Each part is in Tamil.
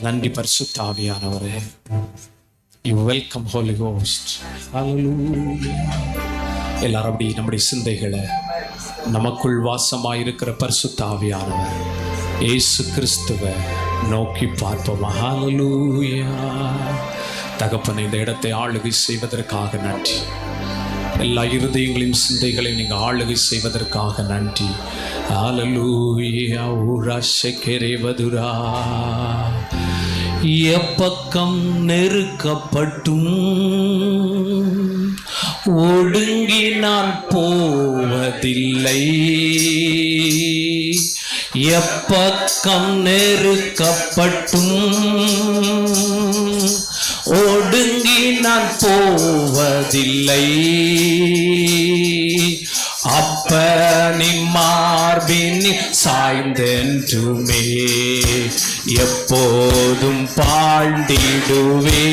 நன்றி பரிசுத்த ஆவியானவரே. You welcome holy ghost. Hallelujah. எல்லாரும் அப்படி நம்முடைய சிந்தைகளை நமக்குள் வாசமாயிருக்கிற பரிசுத்த ஆவியானவர் இயேசு கிறிஸ்துவை நோக்கி பார்ப்போம். ஹல்லேலூயா. தகப்பனை இந்த இடத்தை ஆளுகை செய்வதற்காக நன்றி. எல்லா இருதயங்களையும் சிந்தைகளையும் நீங்கள் ஆளுகை செய்வதற்காக நன்றி. ஹல்லேலூயா. உராஷகரேவதுரா. எப்பக்கம் நெருக்கப்பட்டும் ஒடுங்கி நான் போவதில்லை. எப்பக்கம் நெருக்கப்பட்டும் ஒடுங்கி நான் போவதில்லை. அப்பனின் மார்பின் சாய்ந்தென்றுமே எப்போதும் பாழ்ந்திடுவே.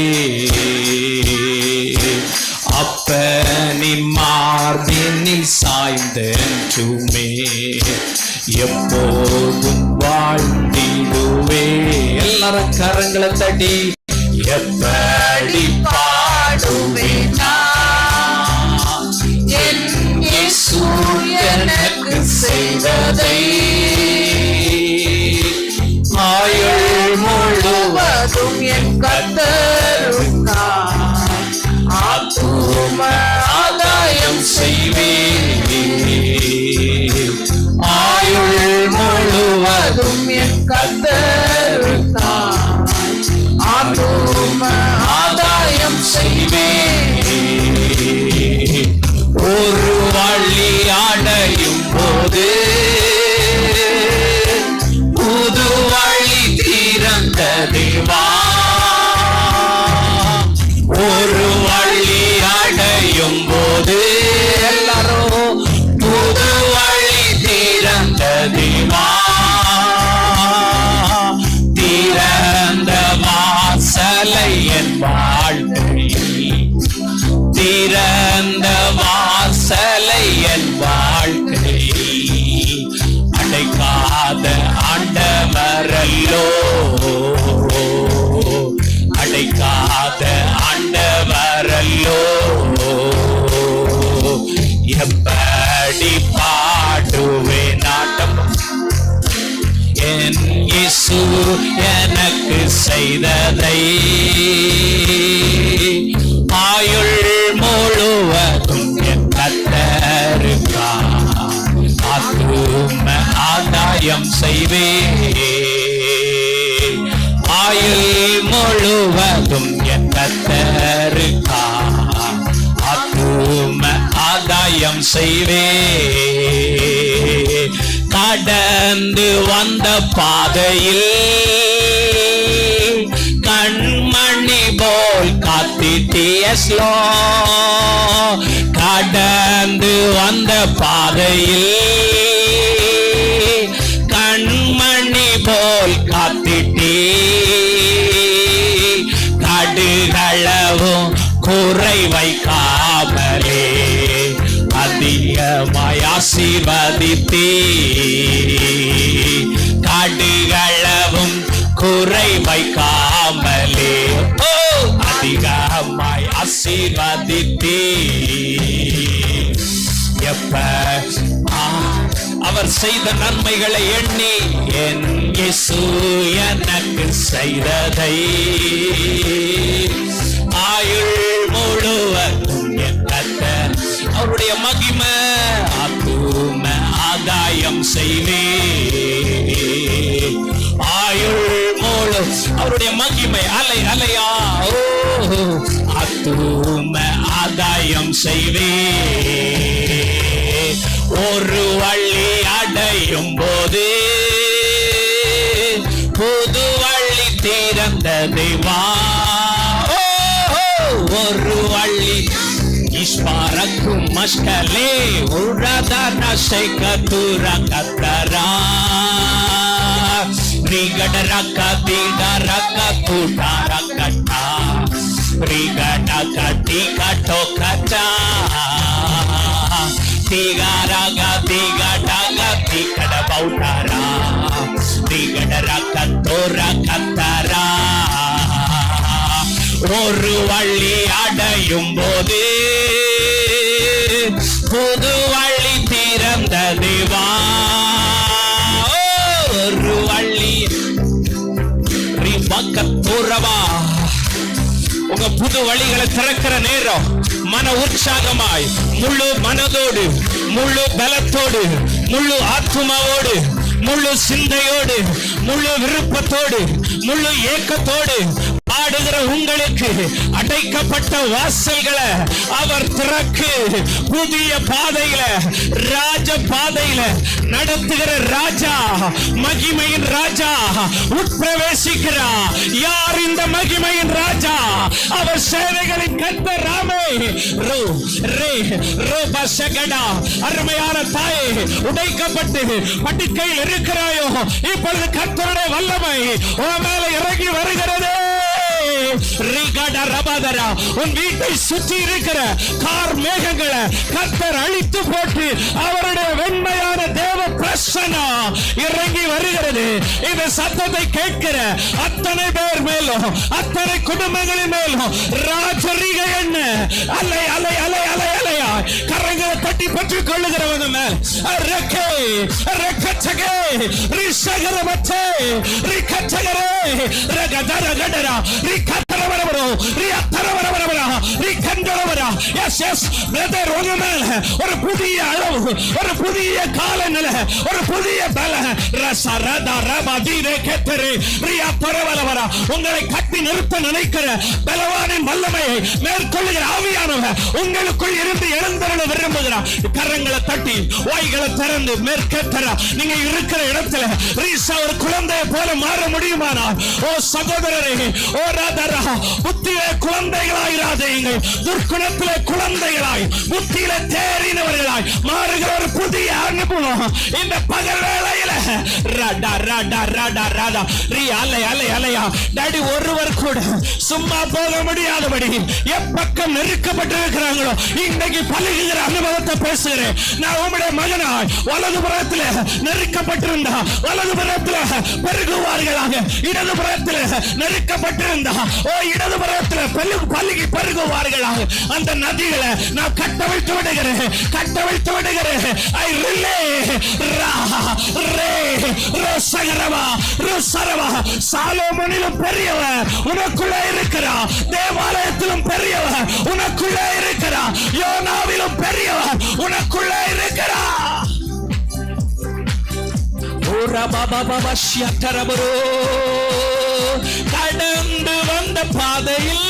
அப்பனின் மார்பினில் சாய்ந்தென்றுமே எப்போதும் வாழ்ந்திடுவே. எல்லாரும் கரங்களை தட்டி எப்படி பாடுவேன் என் இயேசு எனக்கு செய்ததை. ஆயுள் முழுவதும் என் கர்த்தருக்காய் ஆத்தும ஆதாயம் செய்வேன். ஆயுள் முழுவதும் என் கர்த்தருக்காய் ஆத்தும ஆதாயம் செய்வேன். ஒரு வழி அடையும் போது புது வழி திறந்த தேவா. ஒரு வழி அடையும் போது எல்லாரும் புது வழி திறந்த தேவா. திறந்த வாசலை என் வாழ்க்கையில், திறந்த வாசலை என் வாழ்க்கையில் அடைக்காத ஆண்டவரல்லோ. அடைக்காத ஆண்டவரல்லோ. எப்படி பாடுவேன் நாட்டம் என் இயேசு எனக்கு செய்ததை. ஆயுள் முழுவதும் என் கர்த்தருக்காய் ஆத்தும ஆதாயம் செய்வேன். ஆயுள் முழுவதும் என் கர்த்தருக்காய் ஆத்தும ஆதாயம் செய்வேன். கடந்து வந்த பாதையில் கண்மணி போல் காத்திட்டியஸ்லோ. கடந்து வந்த பாதையில் கண்மணி போல் காத்திட்டே. கடுகளவும் குறை வைக்காமலே அதிகமாய் ஆசீர்வதித்தே. கடுகளவும் குறை வைக்காமலே அதிகமாய் ஆசீர்வதித்தே. எப்ப அவர் செய்த நன்மைகளை எண்ணி என் இயேசு எனக்கு செய்ததை. ஆயுள் முழுவதும் என் கர்த்தர் அவருடைய மகிமை ஆத்தும ஆதாயம் செய்வேன். ஆயுள் முழு அவருடைய மகிமை அலை அலையா ஆத்தும ஆதாயம் செய்வேன். ஒரு வழி அடையும் போது புது வழி திறந்தது வா. ஒரு வழி இஸ்பாரக்கும் மஸ்கலே உரதான சேகதுர கத்தரா. ரிகடரக்க தீடரக்க கூட்டாரக்கட்டா. ரிகடக்க தீகட்டோ கட்டா. திகாராக திகடாக திகட பௌட்டாரா திகடரா கத்தோரா கத்தாரா. ஒரு வழி அடையும் போது புது வழி திறந்த தேவா. ஒரு வழி பக்கத்தோரவா. உங்க புது வழிகளை திறக்கிற நேரம் மன உற்சாகமாய் முழு மனதோடு முழு பலத்தோடு முழு ஆத்மாவோடு முழு சிந்தையோடு முழு விருப்பத்தோடு முழு ஏக்கத்தோடு பாடுகிற உங்களுக்கு அடைக்கப்பட்ட வாசல்களை அவர் திறக்கு. புதிய பாதையில ராஜ பாதையில நடத்துகிற ராஜா, மகிமையின் ராஜா உட்பிரவேசிக்கிறார். யார் இந்த மகிமையின் ராஜா? அவர் சேனைகளின் கர்த்தர் ராமே. அருமையான தாயே, உடைக்கப்பட்டு படுக்கையில் இருக்கிறாயோ, இப்பொழுது கர்த்தருடைய வல்லமை உன் மேல இறங்கி வருகிறது. உன் வீட்டை சுற்றி இருக்கிற கார் மேகங்களை கர்த்தர் அழித்து போட்டு அவருடைய வெண்மையான தேவ பிரசன்னம் இறங்கி வருகிறது. இந்த சத்தத்தை கேட்கிற அத்தனை பேர் மேலும் அத்தனை குடும்பங்களின் மேலும் ராஜரீக என்ன அலை அலை அலை அலை அலையா கரங்களை தட்டி பற்றிக் கொள்ளுகிறவங்க மேல் ரெக்கே ரெக்கச்சகே ரிஷகரமச்சே ரிக்கச்சகரே ரகதரகடரா ரிக்கத்தரவரவரோ ரியாத்தரவரவரவரா ரிக்கண்டரவரா. எஸ் எஸ் பிரதர், உங்க மேல ஒரு புதிய அளவு, ஒரு புதிய காலநிலை, ஒரு புதிய பல ரசரதா ரபதிரே கெத்தரே ரியாத்தரவரவரா. உங்களை கட்டி நிறுத்த நினைக்கிற பலவானின் வல்லமையை மேற்கொள்ளுகிற ஆவியானவர் உங்களுக்குள் இருந்து எழுந்தருள விரும்புகிறார். கரங்களை தட்டி வாய்களை திறந்து மேற்கத்தரா. நீங்க இருக்கிற இடத்துல ரீசா ஒரு குழந்தையை போல மாற முடியுமானால், ஓ சகோதரரே, ஓ ராதரா, புத்தியிலே குழந்தைகளாயிராதீங்கள், துர்க்குணத்திலே குழந்தைகளாய் புத்தியிலே தேறினவர்களாய் மாறுகிற ஒரு புதிய அனுபவம் இந்த பகல் வேளையில ராடா ராடா ராடா ராடா ரீ அலை அலை அலையா. டாடி, ஒருவர் கூட சும்மா போக முடியாதபடி எப்பக்கம் நெருக்கப்பட்டிருக்கிறாங்களோ இன்றைக்கு பழகுகிற அனுபவத்தை பேசுகிறேன். நான் உங்களுடைய மகனாய் வலதுபுறத்தில் நெருக்கப்பட்டிருந்தா வலதுபுறத்தில் பெருகுவார்களாக, இடதுபுறத்தில் நெருக்கப்பட்டிருந்தா ஓ இடதுபுறத்தில் பழுகி பெருகுவார்களாக. அந்த நதிகளை நான் கட்டவிழ்த்து விடுகிறேன், கட்டவிழ்த்து விடுகிறேன். ஐ ரிலே ரா ரே ரோசகரவா ரோசரவா. சாலோமோனிலும் பெரியவர் உனக்குள்ளே இருக்கிறார், தேவாலயத்திலும் பெரியவர் உனக்குள்ளே இருக்கிறார், யோனாவிலும் பெரியவர் உனக்குள்ளே இருக்கிறார். கடந்து வந்த பாதையில்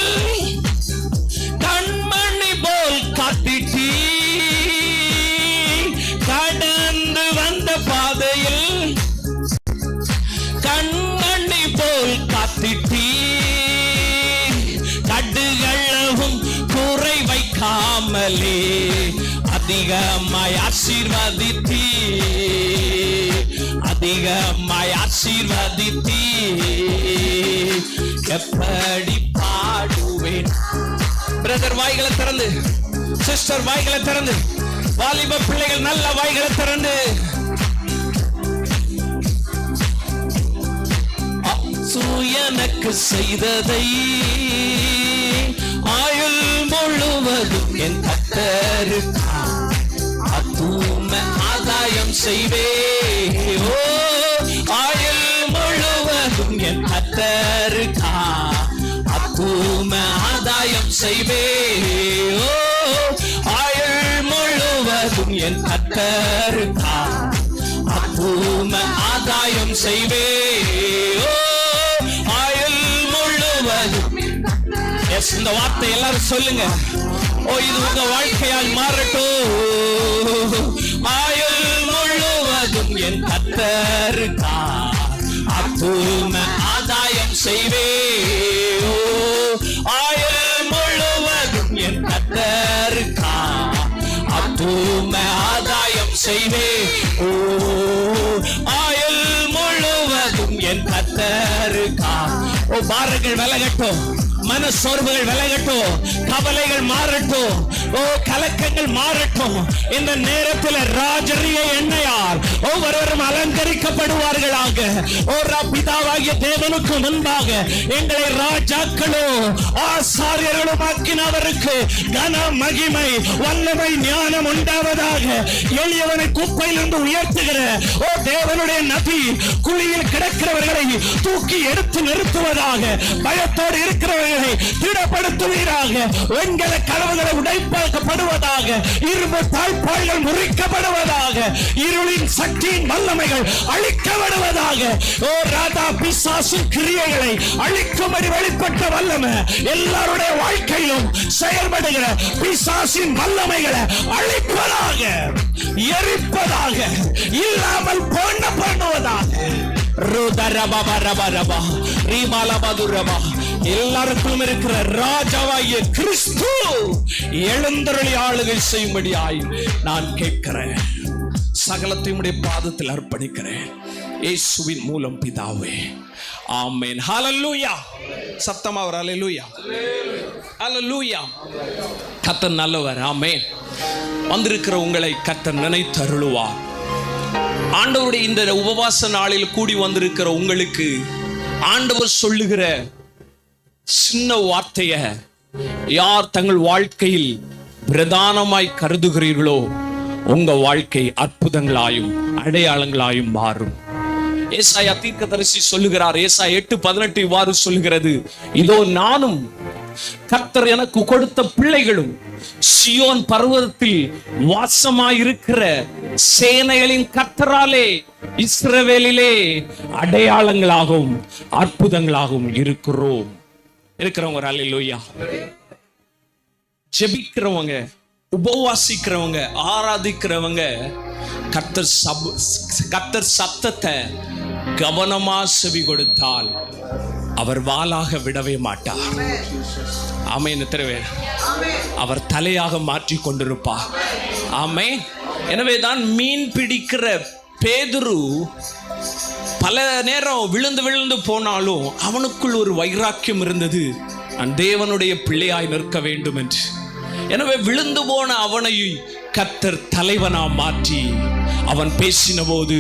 கண்மணி போல் காத்திட்டீ, கடந்து வந்த பாதையில் கண்மணி போல் காத்திட்டீ, கடுகளவும் குறை வைக்காமலே அதிகமாய் ஆசீர்வதித்தீ, அதிகமாய் ஆசீர்வதித்தீ. எப்படி பாடுவேன்? பிரதர் வாய்களை திறந்து, சிஸ்டர் வாய்களை திறந்து, வாலிப பிள்ளைகள் நல்ல வாய்களை திறந்து எனக்கு செய்ததை ஆயுள் முழுவதும் என் கர்த்தருக்கு ஆதாயம் செய்வே. ஓ ஆயுள் முழுவதும் என் கர்த்தருக்கு ஆதாயம் செய்வே. ஓ ஆயுள் முழுவதும் என் கர்த்தருக்கு ஆதாயம் செய்வே. இந்த வார்த்தை எல்லாரும் சொல்லுங்க. ஓ இது உங்க வாழ்க்கையால் மாறட்டும். ஆயுள் முழுவதும் என் கர்த்தருக்கு ஆதாயம் செய்வே. ஓ ஆயுள் முழுவதும் என் கர்த்தருக்கு ஆதாயம் செய்வே. ஓ ஆயுள் முழுவதும் என் கர்த்தருக்கு. ஓ பாரங்கள் விலகட்டும், மன சோர்வுகள் விலகட்டும், கவலைகள் மாறட்டும், கலக்கங்கள் மாறட்டும். இந்த நேரத்தில் ராஜரிய எண்ணெயால் ஒவ்வொருவரும் அலங்கரிக்கப்படுவார்களாக. பிதாவாகிய தேவனுக்கு முன்பாக எங்களை ராஜாக்களும் ஆசாரியர்களும் ஆக்கினவருக்கு கன மகிமை வல்லமை ஞானம் உண்டாவதாக. எளியவனை குப்பையிலிருந்து உயர்த்துகிற தேவனுடைய நபி குழியில் கிடக்கிறவர்களை தூக்கி எடுத்து நிறுத்துவதாக. பயத்தோடு இருக்கிறவர்களை திடப்படுத்துவீராக. வெண்கல கதவுகளை உடைப்பாக்கப்படுவதாக. இரும்பு தாழ்பாள்கள் முறிக்கப்படுவதாக. இருளின் சக்தியின் வல்லமைகள் அழிக்கப்படுவதாக. ராதா பிசாசு கிரியைகளை அழிக்கும்படி வெளிப்பட்ட வல்லமை எல்லாருடைய வாழ்க்கையிலும் செயல்படுகிற பிசாசின் வல்லமைகளை அழிப்பதாக, எரிப்பதாக, இல்லாமல் பண்ணுவதாக. எல்லாருக்கும் இருக்கிற ராஜாவாகிய கிறிஸ்து எழுந்தருளி ஆளுகை செய்யும்படியாய் நான் கேட்கிறேன். சகலத்தையும் பாதத்தில் அர்ப்பணிக்கிறேன் இயேசுவின் மூலம் பிதாவே, ஆமென். ஹல்லேலூயா. சத்தமா ஒரு ஹல்லேலூயா. ஹல்லேலூயா. கர்த்தர் நல்லவர். ஆமென். வந்திருக்கிற உங்களை கர்த்தர் நினைத்தருளுவார். ஆண்டவருடைய இந்த உபவாச நாளில் கூடி வந்திருக்கிற உங்களுக்கு ஆண்டவர் சொல்லுகிற சின்ன வார்த்தைய யார் தங்கள் வாழ்க்கையில் பிரதானமாய் கருதுகிறீர்களோ உங்க வாழ்க்கை அற்புதங்களாயும் அடையாளங்களாயும் மாறும். ஏசாயா தீர்க்கதரிசி சொல்லுகிறார், ஏசாயா 8:18 இவ்வாறு சொல்லுகிறது, இதோ நானும் கர்த்தர் எனக்கு கொடுத்த பிள்ளைகளும் சியோன் பர்வதத்தில் வாசமாயிருக்கிற சேனைகளின் கர்த்தராலே இஸ்ரவேலிலே அடையாளங்களாகவும் அற்புதங்களாகவும் இருக்கிறவங்க அல்லேலூயா. ஜெபிக்கிறவங்க, உபவாசிக்கிறவங்க, ஆராதிக்கிறவங்க கர்த்தர் சத்தத்தை கவனமா செவி கொடுத்தால் அவர் வாளாக விடவே மாட்டார். ஆமென். அவர் தலையாக மாற்றி கொண்டிருப்பார். ஆமென். எனவேதான் மீன் பிடிக்கிற பேதுரு பல நேரம் விழுந்து போனாலும் அவனுக்குள் ஒரு வைராக்கியம் இருந்தது, நான் தேவனுடைய பிள்ளையாய் நிற்க வேண்டும் என்று. எனவே விழுந்து போன அவனை கர்த்தர் தலைவனா மாற்றி அவன் பேசின போது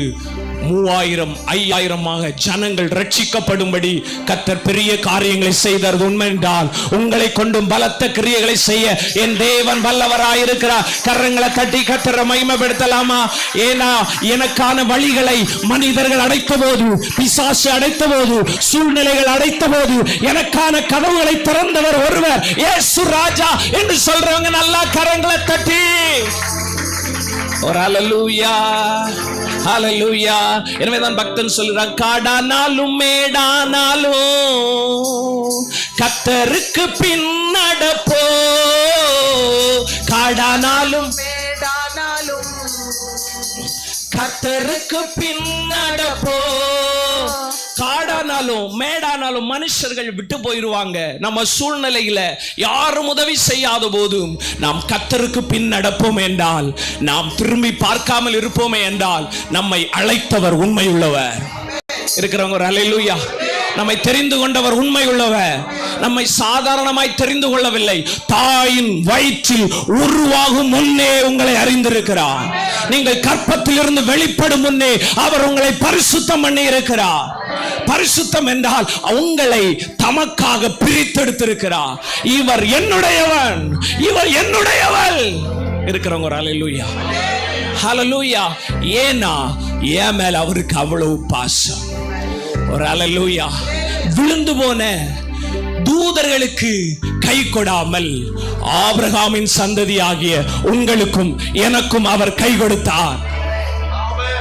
3000 5000 ஜனங்கள் ரட்சிக்கப்படும்படி கர்த்தர் பெரிய காரியங்களை செய்தார். உண்மை என்றால் உங்களை கொண்டும் பலத்த கிரியைகளை செய்ய என் தேவன் வல்லவராயிருக்கிறார். கரங்களை தட்டி கர்த்தரை மகிமைப்படுத்தலாமா? ஏனா எனக்கான வழிகளை மனிதர்கள் அடைத்த போது, பிசாசு அடைத்த போது, சூழ்நிலைகள் அடைத்த போது எனக்கான கதவுகளை திறந்தவர் ஒருவர், இயேசு ராஜா என்று சொல்றவங்க நல்லா கரங்களை தட்டி ஒரு ஹல்லேலூயா. ஹல்லேலூயா. எனவேதான் பக்தன் சொல்றான், காடானாலும் மேடானாலும் கர்த்தருக்கு பின் நடப்போ. காடானாலும் மேடானாலும் கர்த்தருக்கு பின் நடப்போ. காடானாலும் மேடானாலும் மனுஷர்கள் விட்டு போயிருவாங்க. நம்ம சூழ்நிலையில யாரும் உதவி செய்யாத போதும் நாம் கர்த்தருக்கு பின் நடப்போம் என்றால், நாம் திரும்பி பார்க்காமல் இருப்போமே என்றால், நம்மை அழைத்தவர் உண்மை உள்ளவர். இருக்கிறவங்க ஒரு அல்லேலூயா. நம்மை தெரிந்து கொண்டவர் உண்மை உள்ளவர். நம்மை சாதாரணமாய் தெரிந்து கொள்ளவில்லை, தாயின் வயிற்றில் உருவாகும் முன்னே உங்களை அறிந்திருக்கிறார். நீங்கள் கற்பத்தில் இருந்து வெளிப்படும் முன்னே அவர் உங்களை பரிசுத்தம் பண்ணி இருக்கிறார். பரிசுத்தம் என்றால் உங்களை தமக்காக பிரித்தெடுத்திருக்கிறார். இவர் என்னுடையவன், இவர் என்னுடையவள். இருக்கிறவங்க ஒரு அல்லேலூயா. ஹல்லேலூயா. ஏனா என் மேல அவருக்கு அவ்வளவு பாசம். ஒரு அல்லேலூயா. விழுந்து போன தூதர்களுக்கு கை கொடாமல் ஆபிரகாமின் சந்ததியாகிய உங்களுக்கும் எனக்கும் அவர் கை கொடுத்தார்.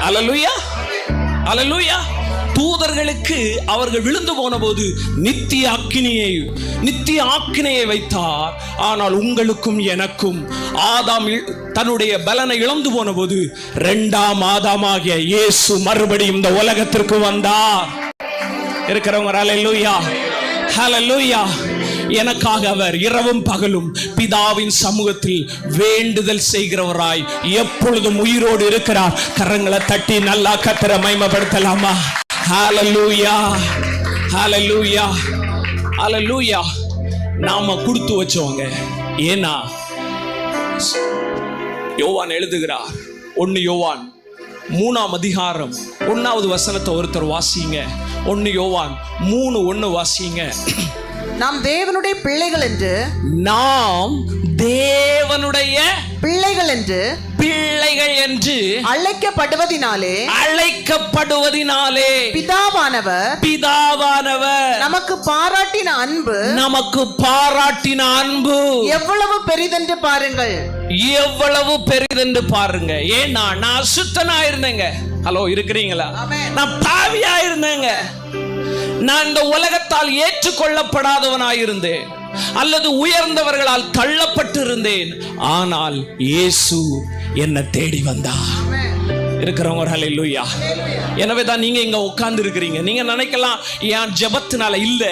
அல்லேலூயா. அல்லேலூயா. தூதர்களுக்கு அவர்கள் விழுந்து போன போது நித்திய ஆக்கினையை வைத்தார். ஆனால் உங்களுக்கும் எனக்கும் ஆதாம் தன்னுடைய பலனை இழந்து போன போது 2ஆம் ஆதாமாகிய இயேசு மறுபடியும் இந்த உலகத்திற்கு வந்தார். இருக்கிறவங்க அல்லேலூயா. ஹல்லேலூயா. எனக்காக அவர் இரவும் பகலும் பிதாவின் சமூகத்தில் வேண்டுதல் செய்கிறவராய் எப்பொழுதும் உயிரோடு இருக்கிறார். கரங்களை தட்டி நல்லா கர்த்தரை மகிமைப்படுத்தலாமா? ஹல்லேலூயா. ஹல்லேலூயா. ஹல்லேலூயா. நாம கொடுத்து வச்சவங்க. ஏன்னா யோவான் எழுதுகிறார், 1 யோவான் 3ஆம் அதிகாரம் 1வது வசனத்தை ஒருத்தர் வாசிங்க. 1 யோவான் 3:1 வாசிங்க. நாம் தேவனுடைய பிள்ளைகள் என்று, நாம் தேவனுடைய பிள்ளைகள் என்று அழைக்கப்படுவதினாலே பிதாவானவர் நமக்கு பாராட்டின அன்பு எவ்வளவு பெரிதென்று பாருங்கள். எவ்வளவு பெரிதென்று பாருங்க. ஏன்னா நான் அசுத்தனா இருந்தேங்க. ஹலோ, இருக்கிறீங்களா? நான் பாவியா இருந்தேங்க. நான் இந்த உலகத்தால் ஏற்றுக்கொள்ளப்படாதவனாயிருந்தேன், அல்லது உயர்ந்தவர்களால் தள்ளப்பட்டு இருந்தேன். ஆனால் இயேசு என்னை தேடி வந்தார். இருக்கிறவங்க ஒரு ஹல்லேலூயா. எனவே தான் நீங்க இங்க உட்கார்ந்து இருக்கிறீங்க. நீங்க நினைக்கலாம், என் ஜெபத்தினால இல்ல,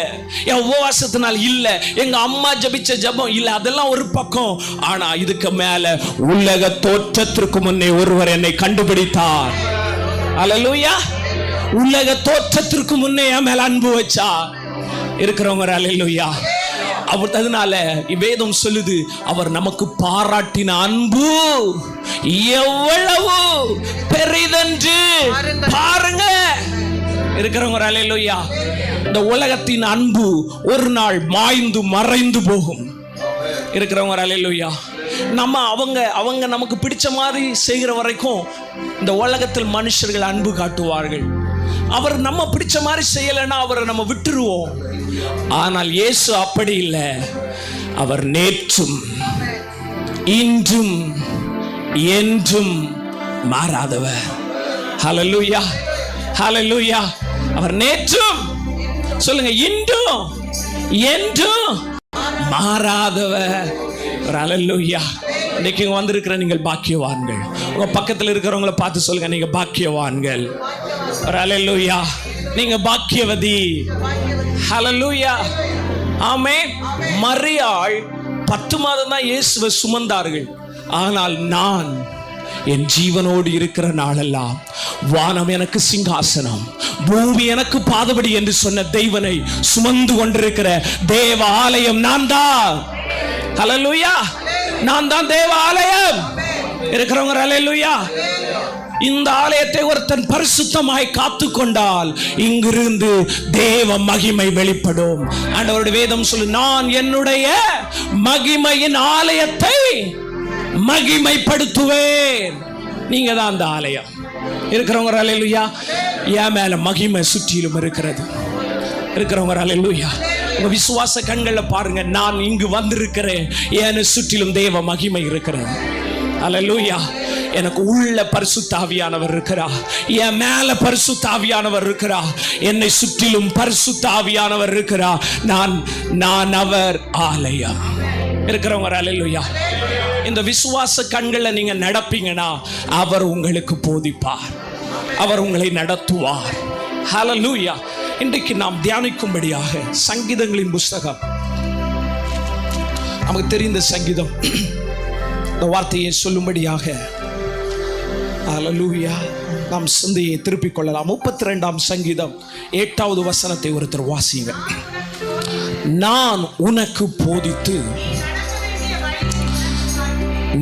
என் உபவாசத்தினால இல்ல, எங்க அம்மா ஜெபிச்ச ஜெபம் இல்ல, அதெல்லாம் ஒரு பக்கம். ஆனா இதுக்கு மேல உலக தோற்றத்திற்கு முன்னே ஒருவர் என்னை கண்டுபிடித்தார். ஹல்லேலூயா. உலக தோற்றத்திற்கு முன்னே என் மேல அன்பு வச்சா. இருக்கிறவங்க ஹல்லேலூயா. அதனால வேதம் சொல்லுது, அவர் நமக்கு பாராட்டின அன்பு எவ்வளவு பெரிதென்று பாருங்க. இருக்கிறவங்க ஹல்லேலூயா. இந்த உலகத்தின் அன்பு ஒரு நாள் மாய்ந்து மறைந்து போகும். இருக்கிறவங்க ஹல்லேலூயா. நம்ம அவங்க நமக்கு பிடிச்ச மாதிரி செய்கிற வரைக்கும் இந்த உலகத்தில் மனுஷர்கள் அன்பு காட்டுவார்கள். அவர் நம்ம பிடிச்ச மாதிரி செய்யலைன்னா அவரை நம்ம விட்டுருவோம். ஆனால் இயேசு அப்படி இல்லை. அவர் நேற்றும் இன்றும் என்றும் மாறாதவர். ஹல்லேலூயா, ஹல்லேலூயா. அவர் நேற்றும், சொல்லுங்க, இன்றும் என்றும் மாறாதவர். ஹல்லேலூயா. இன்னைக்கு இங்க வந்திருக்கிற நீங்கள் பாக்கியவான்கள். உங்க பக்கத்தில் இருக்கிறவங்கள பார்த்து சொல்லுங்க, நீங்க பாக்கியவான்கள். ஹல்லேலூயா. நீங்க பாக்கியவதி. ஹல்லேலூயா. ஆமென். மரியாள் 10 மாதம் தான் இயேசுவை சுமந்தார்கள். ஆனால் நான் என் ஜீவனோடு இருக்கிற நாளெல்லாம் வானம் எனக்கு சிங்காசனம், பூமி எனக்கு பாதபடி என்று சொன்ன தெய்வனை சுமந்து கொண்டிருக்கிற தேவ ஆலயம் நான் தான். ஹல்லேலூயா. நான் தான் தேவ ஆலயம். இருக்கிறவங்க ஹல்லேலூயா. இந்த ஆலயத்தை ஒருத்தன் பரிசுத்தமாய் காத்து கொண்டால் இங்கிருந்து தேவ மகிமை வெளிப்படும். ஆண்டவருடைய வேதம் சொல்லு, நான் என்னுடைய மகிமையின் ஆலயத்தை மகிமைப்படுத்துவேன். நீங்க தான் அந்த ஆலயம். இருக்கிறவங்க ஹல்லேலூயா. என் மேல மகிமை சுற்றிலும் இருக்கிறது. இருக்கிறவங்க ஹல்லேலூயா. உங்க விசுவாச கண்களை பாருங்க. நான் இங்கு வந்திருக்கிறேன், என்னை சுற்றிலும் தேவ மகிமை இருக்கிறது. ஹல்லேலூயா. எனக்கு உள்ள பரிசுத்த ஆவியானவர் இருக்கிறார், என் மேல பரிசுத்த ஆவியானவர் இருக்கிறார், என்னை சுற்றிலும் பரிசுத்த ஆவியானவர் இருக்கிறார். நான் அவர் ஆலயம். இருக்கிறவங்க ஹல்லேலூயா. இந்த விசுவாச கண்களை நீங்க நடப்பீங்கன்னா அவர் உங்களுக்கு போதிப்பார், அவர் உங்களை நடத்துவார். ஹல்லேலூயா. இன்றைக்கு நாம் தியானிக்கும்படியாக சங்கீதங்களின் புஸ்தகம், நமக்கு தெரிந்த சங்கீதம், இந்த வார்த்தையை சொல்லும்படியாக ஹல்லேலூயா நாம் சிந்தையை திருப்பிக் கொள்ளலாம். 32ஆம் சங்கீதம் 8வது வசனத்தை ஒருத்தர் வாசிங்க. நான் உனக்கு போதித்து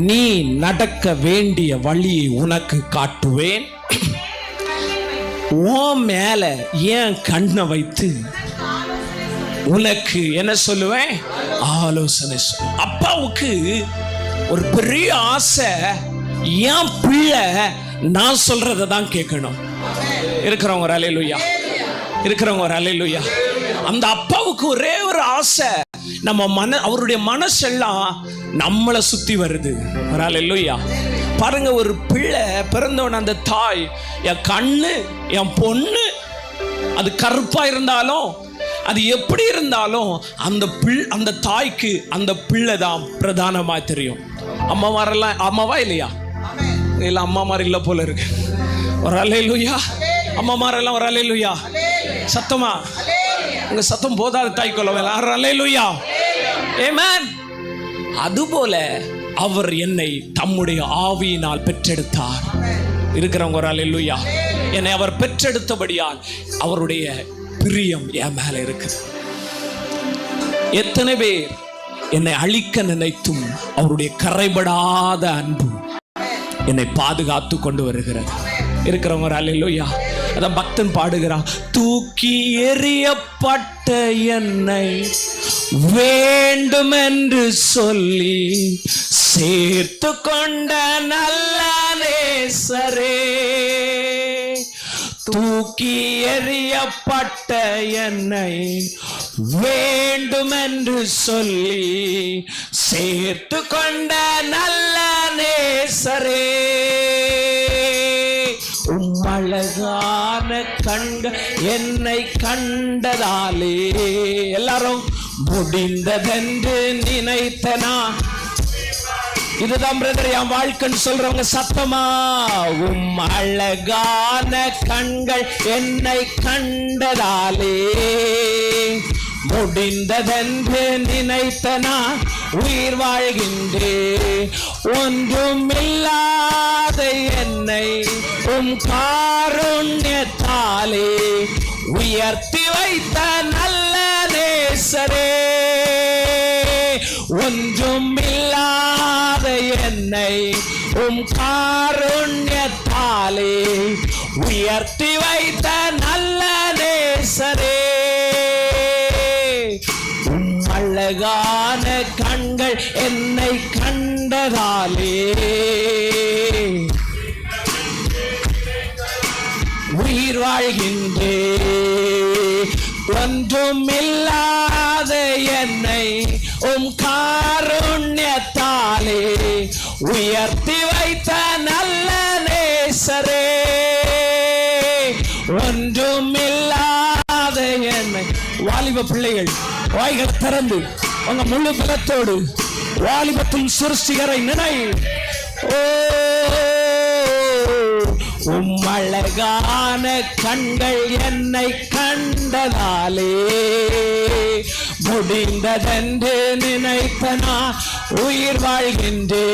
நீ நடக்க வேண்டிய வழியை உனக்கு காட்டுவேன், உன் மேல என் கண்ணை வைத்து உனக்கு என்ன சொல்லுவேன், ஆலோசனை சொல்லுவேன். அப்பாவுக்கு ஒரு பெரிய ஆசை, என் பிள்ளை நான் சொல்றதை தான் கேட்கணும். இருக்கிறவங்க ஹல்லேலூயா. இருக்கிறவங்க ஹல்லேலூயா. அந்த அப்பாவுக்கு ஒரே ஒரு ஆசை, நம்ம அவருடைய மனசெல்லாம் நம்மளை சுத்தி வருது. ஹல்லேலூயா. பாருங்க, ஒரு பிள்ளை பிறந்தவன், அந்த தாய், என் கண்ணு, என் பொண்ணு, அது கருப்பா இருந்தாலும் அது எப்படி இருந்தாலும் அந்த தாய்க்கு அந்த பிள்ளை தான் பிரதானமா தெரியும். அம்மாமாரெல்லாம் அம்மாவா இல்லையா? இல்ல, அம்மாமார் இல்ல போல இருக்கு. ஒரு ஹல்லேலூயா. அம்மாமாரெல்லாம் ஒரு ஹல்லேலூயா. சத்தமா உங்க சத்தம் போதாது தாய் கொள்ள. ஹல்லேலூயா. ஆமென். அதுபோல அவர் என்னை தம்முடைய ஆவியினால் பெற்றெடுத்தார். இருக்கிறவங்க ஒரு ஹல்லேலூயா. என்னை அவர் பெற்றெடுத்தபடியால் அவருடைய பிரியம் என் மேல இருக்குது. எத்தனை பேர் என்னை அழிக்க நினைத்தும் அவருடைய கரைபடாத அன்பு என்னை பாதுகாத்து கொண்டு வருகிறது. இருக்கிறவங்க அல்லேலூயா. அதான் பக்தன் பாடுகிறான், தூக்கி எறியப்பட்ட என்னை வேண்டும் என்று சொல்லி சேர்த்து கொண்ட நல்ல நேசரே, தூக்கி எறியப்பட்ட என்னை வேண்டும் என்று சொல்லி சேர்த்து கொண்ட நல்ல நேசரே, அழகான கண்கள் என்னை கண்டதாலே எல்லாரும் முடிந்ததென்று நினைத்தனா. இதுதான் பிரதர் என் வாழ்க்கைன்னு சொல்றவங்க சத்தமா, அழகான கண்கள் என்னை கண்டதாலே முடிந்ததென்று நினைத்தனா உயிர் வாழ்கின்றே, ஒன்றுமில்லாத என்னை காருண்யத்தாலே உயர்த்தி வைத்த நல்ல நேசரே, ஒன்றுமில்லாத என்னை காருண்யத்தாலே உயர்த்தி வைத்த நல்ல நேசரே, அழகான கண்கள் என்னை கண்டதாலே உயிர் வாழ்கின்றே, ஒன்றுமில்லாத என்னை காருண்யத்தாலே உயர்த்தி வைத்த நல்ல நேசரே, ஒன்றுமில்லாத என்னை. வாலிப பிள்ளைகள் வாய்கள் திறந்து உங்க முழு பலத்தோடு வாலிபத்தில் சிருஷ்டிகரை நினை. அழகான கண்கள் என்னை கண்டதாலே முடிந்ததென்று நினைத்தனா உயிர் வாழ்கின்றே,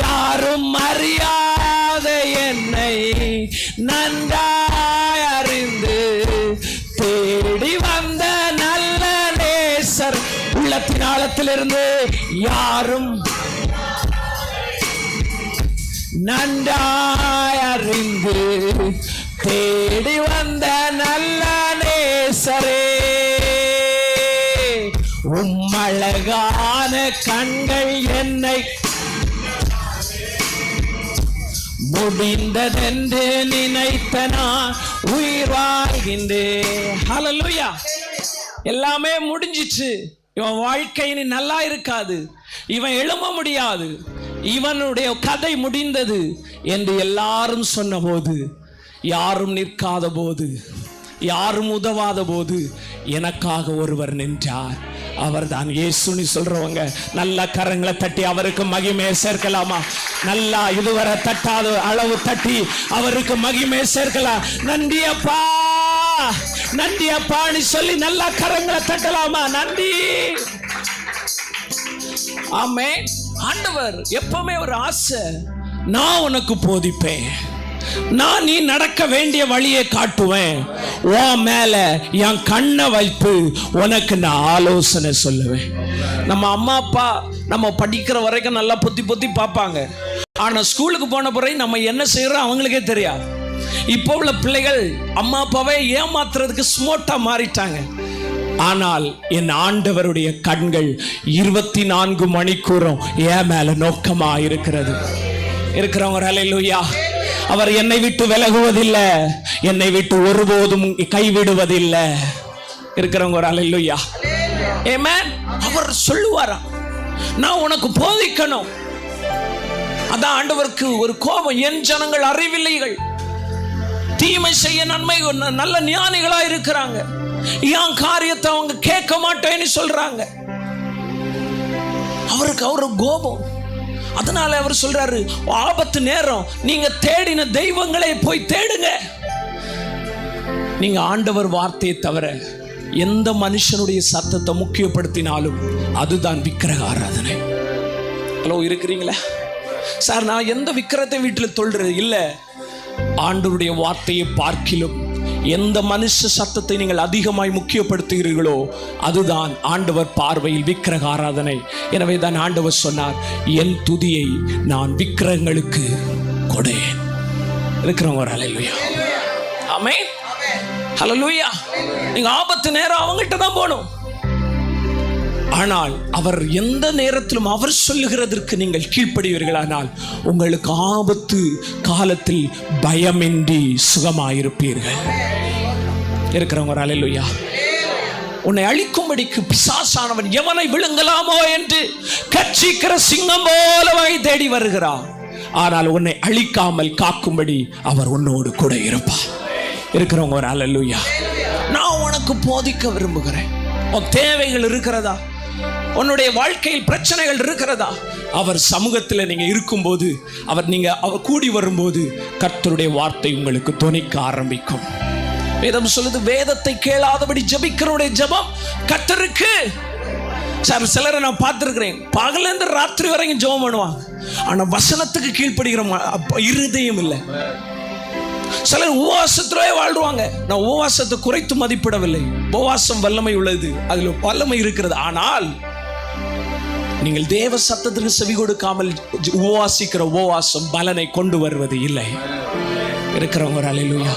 யாரும் அறியாத என்னை நன்றாய் அறிந்து தேடி வந்த நல்ல நேசர், உள்ளத்தின் ஆழத்திலிருந்து யாரும் நன்றாய் அறிந்து தேடி வந்த நல்ல நேசரே, அழகான கண்கள் என்னை முடிந்ததென்று நினைத்தனா உயிர் வாழ்கின்றேன். ஹல்லேலூயா. எல்லாமே முடிஞ்சிச்சு, இவன் வாழ்க்கை இனி நல்லா இருக்காது, இவன் எழும்ப முடியாது, இவனுடைய கதை முடிந்தது என்று எல்லாரும் சொன்னபோது, யாரும் நிற்காத போது, யாரும் உதவாத போது எனக்காக ஒருவர் நின்றார், அவர்தான் இயேசுன்னு சொல்றவங்க நல்ல கரங்களை தட்டி அவருக்கு மகிமையை சேர்க்கலாமா? நல்லா இதுவரை தட்டாத அளவு தட்டி அவருக்கு மகிமையை சேர்க்கலாம். நன்றியப்பா, நன்றியப்பான்னு சொல்லி நல்லா கரங்களை தட்டலாமா? நன்றி. ஆமே. ஆண்டவர் எப்பவுமே ஒரு ஆசை, நான் உனக்கு போதிப்பேன், நான் நீ நடக்க வேண்டிய வழியை காட்டுவேன், உன் மேல என் கண்ணை வைப்பு உனக்கு நான் ஆலோசனை சொல்லுவேன். நம்ம அம்மா அப்பா நம்ம படிக்கிற வரைக்கும் நல்லா பொத்தி பொத்தி பார்ப்பாங்க, ஆனா ஸ்கூலுக்கு போன பிறகு நம்ம என்ன செய்யறோம் அவங்களுக்கே தெரியாது. இப்போ உள்ள பிள்ளைகள் அம்மா அப்பாவை ஏமாத்துறதுக்கு ஸ்மார்ட்டா மாறிட்டாங்க. ஆனால் என் ஆண்டவருடைய கண்கள் 24 மணிக்கூறும் என் மேல நோக்கமா இருக்கிறது. இருக்கிறவங்க ஹல்லேலூயா. அவர் என்னை விட்டு விலகுவதில்லை, என்னை விட்டு ஒருபோதும் கைவிடுவதில்லை. இருக்கிறவங்க ஒரு ஹல்லேலூயா. ஆமென். அவர் சொல்லுவாரா, நான் உனக்கு போதிக்கணும். அதான் ஆண்டவருக்கு ஒரு கோபம், என் ஜனங்கள் அறிவில்லைகள், தீமை செய்ய நன்மை நல்ல ஞானிகளா இருக்கிறாங்க, என் காரியத்தை அவங்க கேட்க மாட்டேன்னு சொல்றாங்க. அவருக்கு அவரு கோபம். அதனால அவர் சொல்றாரு, ஆபத்து நேரம் நீங்க தேடின தெய்வங்களை போய் தேடுங்க. நீங்க ஆண்டவர் வார்த்தையை தவிர எந்த மனுஷனுடைய சத்தத்தை முக்கியப்படுத்தினாலும் அதுதான் விக்கிரக ஆராதனை. ஹலோ, இருக்கிறீங்களா? சார், நான் எந்த விக்கிரத்தை வீட்டில் தொழுறது இல்லை. ஆண்டவருடைய வார்த்தையை பார்க்கிலும் எந்த மனுஷ சத்தத்தை நீங்கள் அதிகமாய் முக்கியப்படுத்துகிறீர்களோ அதுதான் ஆண்டவர் பார்வையில் விக்கிரக ஆராதனை. எனவே தான் ஆண்டவர் சொன்னார், என் துதியை நான் விக்கிரகங்களுக்கு கொடேன். இருக்கிறவங்க ஒரு ஹல்லேலூயா. ஆமென். ஹல்லேலூயா. நீங்க ஆபத்து நேரம் அவங்ககிட்ட தான் போகணும். ஆனால் அவர் எந்த நேரத்திலும் அவர் சொல்லுகிறதற்கு நீங்கள் கீழ்ப்படுவீர்களானால் உங்களுக்கு ஆபத்து காலத்தில் பயமின்றி சுகமாயிருப்பீர்கள். இருக்கிறவங்க ஒரு ஹல்லேலூயா. உன்னை அழிக்கும்படிக்கு பிசாசானவன் எவனை விழுங்கலாமோ என்று கட்சிக்கிற சிங்கம் போல வகை தேடி வருகிறான். ஆனால் உன்னை அழிக்காமல் காக்கும்படி அவர் உன்னோடு கூட இருப்பார். இருக்கிறவங்க ஒரு ஹல்லேலூயா. நான் உனக்கு போதிக்க விரும்புகிறேன். உன் தேவைகள் இருக்கிறதா? உன்னுடைய வாழ்க்கையில் பிரச்சனைகள் இருக்கிறதா? அவர் சமூகத்தில் நீங்க இருக்கும்போது, அவர் கூடி வரும்போது கர்த்தருடைய வார்த்தை உங்களுக்கு தொனிக்க ஆரம்பிக்கும். வேதம் சொல்லுது, வேதத்தை கேளாதபடி ஜபிக்கிறவருடைய ஜபம் கர்த்தருக்கு. சார், சிலரை நான் பார்த்துருக்கிறேன், பகலேருந்து ராத்திரி வரைக்கும் ஜெபம் பண்ணுவாங்க, ஆனா வசனத்துக்கு கீழ்ப்படுகிற இருதயம் இல்லை. சிலர் உபவாசத்திலே வாழ்வாங்க. நான் உபவாசத்தை குறைத்து மதிப்பிடவில்லை. உபவாசம் வல்லமை உள்ளது, அதில் வல்லமை இருக்கிறது. ஆனால் நீங்கள் தேவ சத்தத்திற்கு செவி கொடுக்காமல் உபவாசிக்கிற உபவாசம் பலனை கொண்டு வருவது இல்லை. இருக்கிறவங்க ஒரு ஹல்லேலூயா.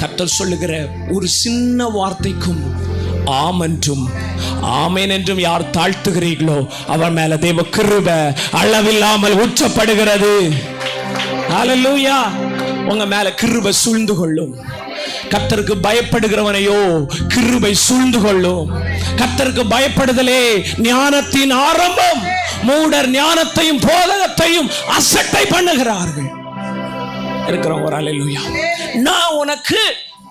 கர்த்தர் சொல்லுகிற ஒரு சின்ன வார்த்தைக்கும் ஆம் என்றும் ஆமேன் என்றும் யார் தாழ்த்துகிறீர்களோ அவர் மேல தேவ கிருபை அளவில்லாமல் ஊற்றப்படுகிறது. ஹல்லேலூயா. உங்க மேல கிருபை சூழ்ந்து கொள்ளும். கர்த்தருக்கு பயப்படுகிறவனையோ கிருபை சூழ்ந்து கொள்ளும். கர்த்தருக்கு பயப்படுதலே ஞானத்தின் ஆரம்பம். மூடர் ஞானத்தையும் போதகத்தையும் அசட்டை பண்ணுகிறார்கள். இருக்கிறவங்க ஒரு ஹல்லேலூயா. நான் உனக்கு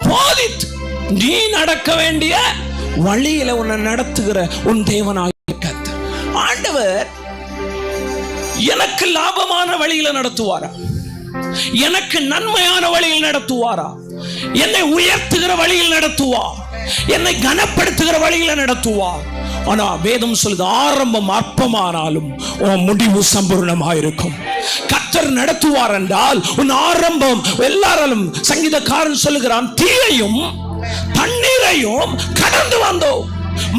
போதித்து நீ நடக்க வேண்டிய வழியில உன்னை நடத்துகிற உன் தேவனாகிய கர்த்தர். ஆண்டவர் எனக்கு லாபமான வழியில நடத்துவாரா? எனக்கு நன்மையான வழியில் நடத்துவாரா? என்னை உயர்த்துகிற வழியில் நடத்துவார், என்னை கனப்படுத்துகிற வழியில் நடத்துவார். ஆனா வேதம் சொல்லுது, ஆரம்பம் அற்பமானாலும் உன் முடிவு சம்பூர்ணமாயிருக்கும். கர்த்தர் நடத்துவார் என்றால் உன் ஆரம்பம் எல்லாராலும். சங்கீதக்காரன் சொல்லுகிறான், தீயையும் தண்ணீரையும் கடந்து வந்தோம்,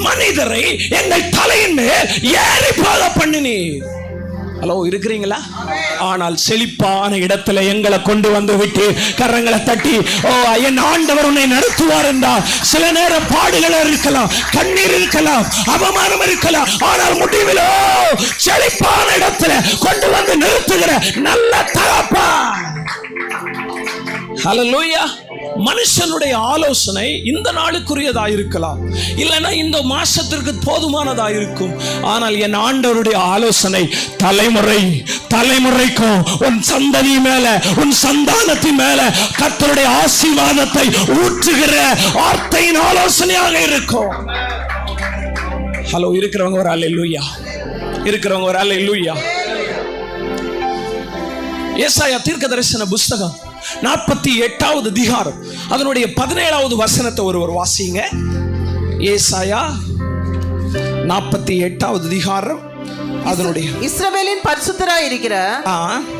மனிதரை எங்கள் தலையின் மேல் ஏறி போக பண்ணினீர். ஹலோ, இருக்கிறீங்களா? ஆனால் செழிப்பான இடத்துல எங்களை கொண்டு வந்து விட்டு கரங்களை தட்டி, ஓ என் ஆண்டவர் உன்னை நடத்துவார் என்றால் சில நேரம் பாடுகள் இருக்கலாம், கண்ணீர் இருக்கலாம், அவமானம் இருக்கலாம், ஆனால் முடிவிலோ செழிப்பான இடத்துல கொண்டு வந்து நிறுத்துகிற நல்ல தகப்பன். ஹல்லேலூயா. மனுஷனுடைய ஆலோசனை இந்த நாளுக்குரியதா இருக்கலாம், இல்லைன்னா இந்த மாசத்திற்கு போதுமானதா இருக்கும். ஆனால் என் ஆண்டவருடைய ஆலோசனை தலைமுறை தலைமுறைக்கும் உன் சந்ததி மேல, உன் சந்தானத்தின் மேல கர்த்தருடைய ஆசீர்வாதத்தை ஊற்றுகிற வார்த்தையின் ஆலோசனையாக இருக்கும். ஹலோ, இருக்கிறவங்க ஒரு ஹல்லேலூயா. இருக்கிறவங்க ஒரு ஹல்லேலூயா. ஏசாயா தீர்க்கதரிசன புஸ்தகம் 48வது அதிகாரம் அதனுடைய 17வது வசனத்தை ஒருவர் வாசிங்க. ஏசாயா 48வது அதிகாரம் அதனுடைய இஸ்ரவேலின் பரிசுத்தராய் இருக்கிற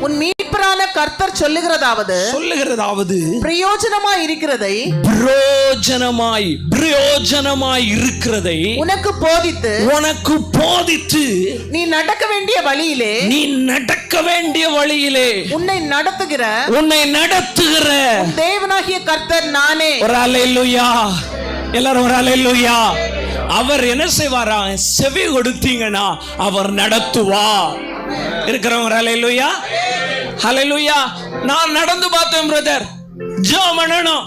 உன் மீட்பரான கர்த்தர் சொல்லுகிறதாவது பிரயோஜனமாய் இருக்கிறதை உனக்கு போதித்து நீ நடக்க வேண்டிய வழியிலே உன்னை நடத்துகிற தேவனாகிய கர்த்தர் நானே. ஒரு ஹல்லேலூயா. எல்லாரும் ஒரு ஹல்லேலூயா. அவர் என்ன செய்வாரா? செவி கொடுத்தீங்கன்னா அவர் நடத்துவார். இருக்கிறவங்க ஹல்லேலூயா. ஹல்லேலூயா. நான் நடந்து பார்த்தேன் பிரதர். ஜெபம் பண்ணணும்.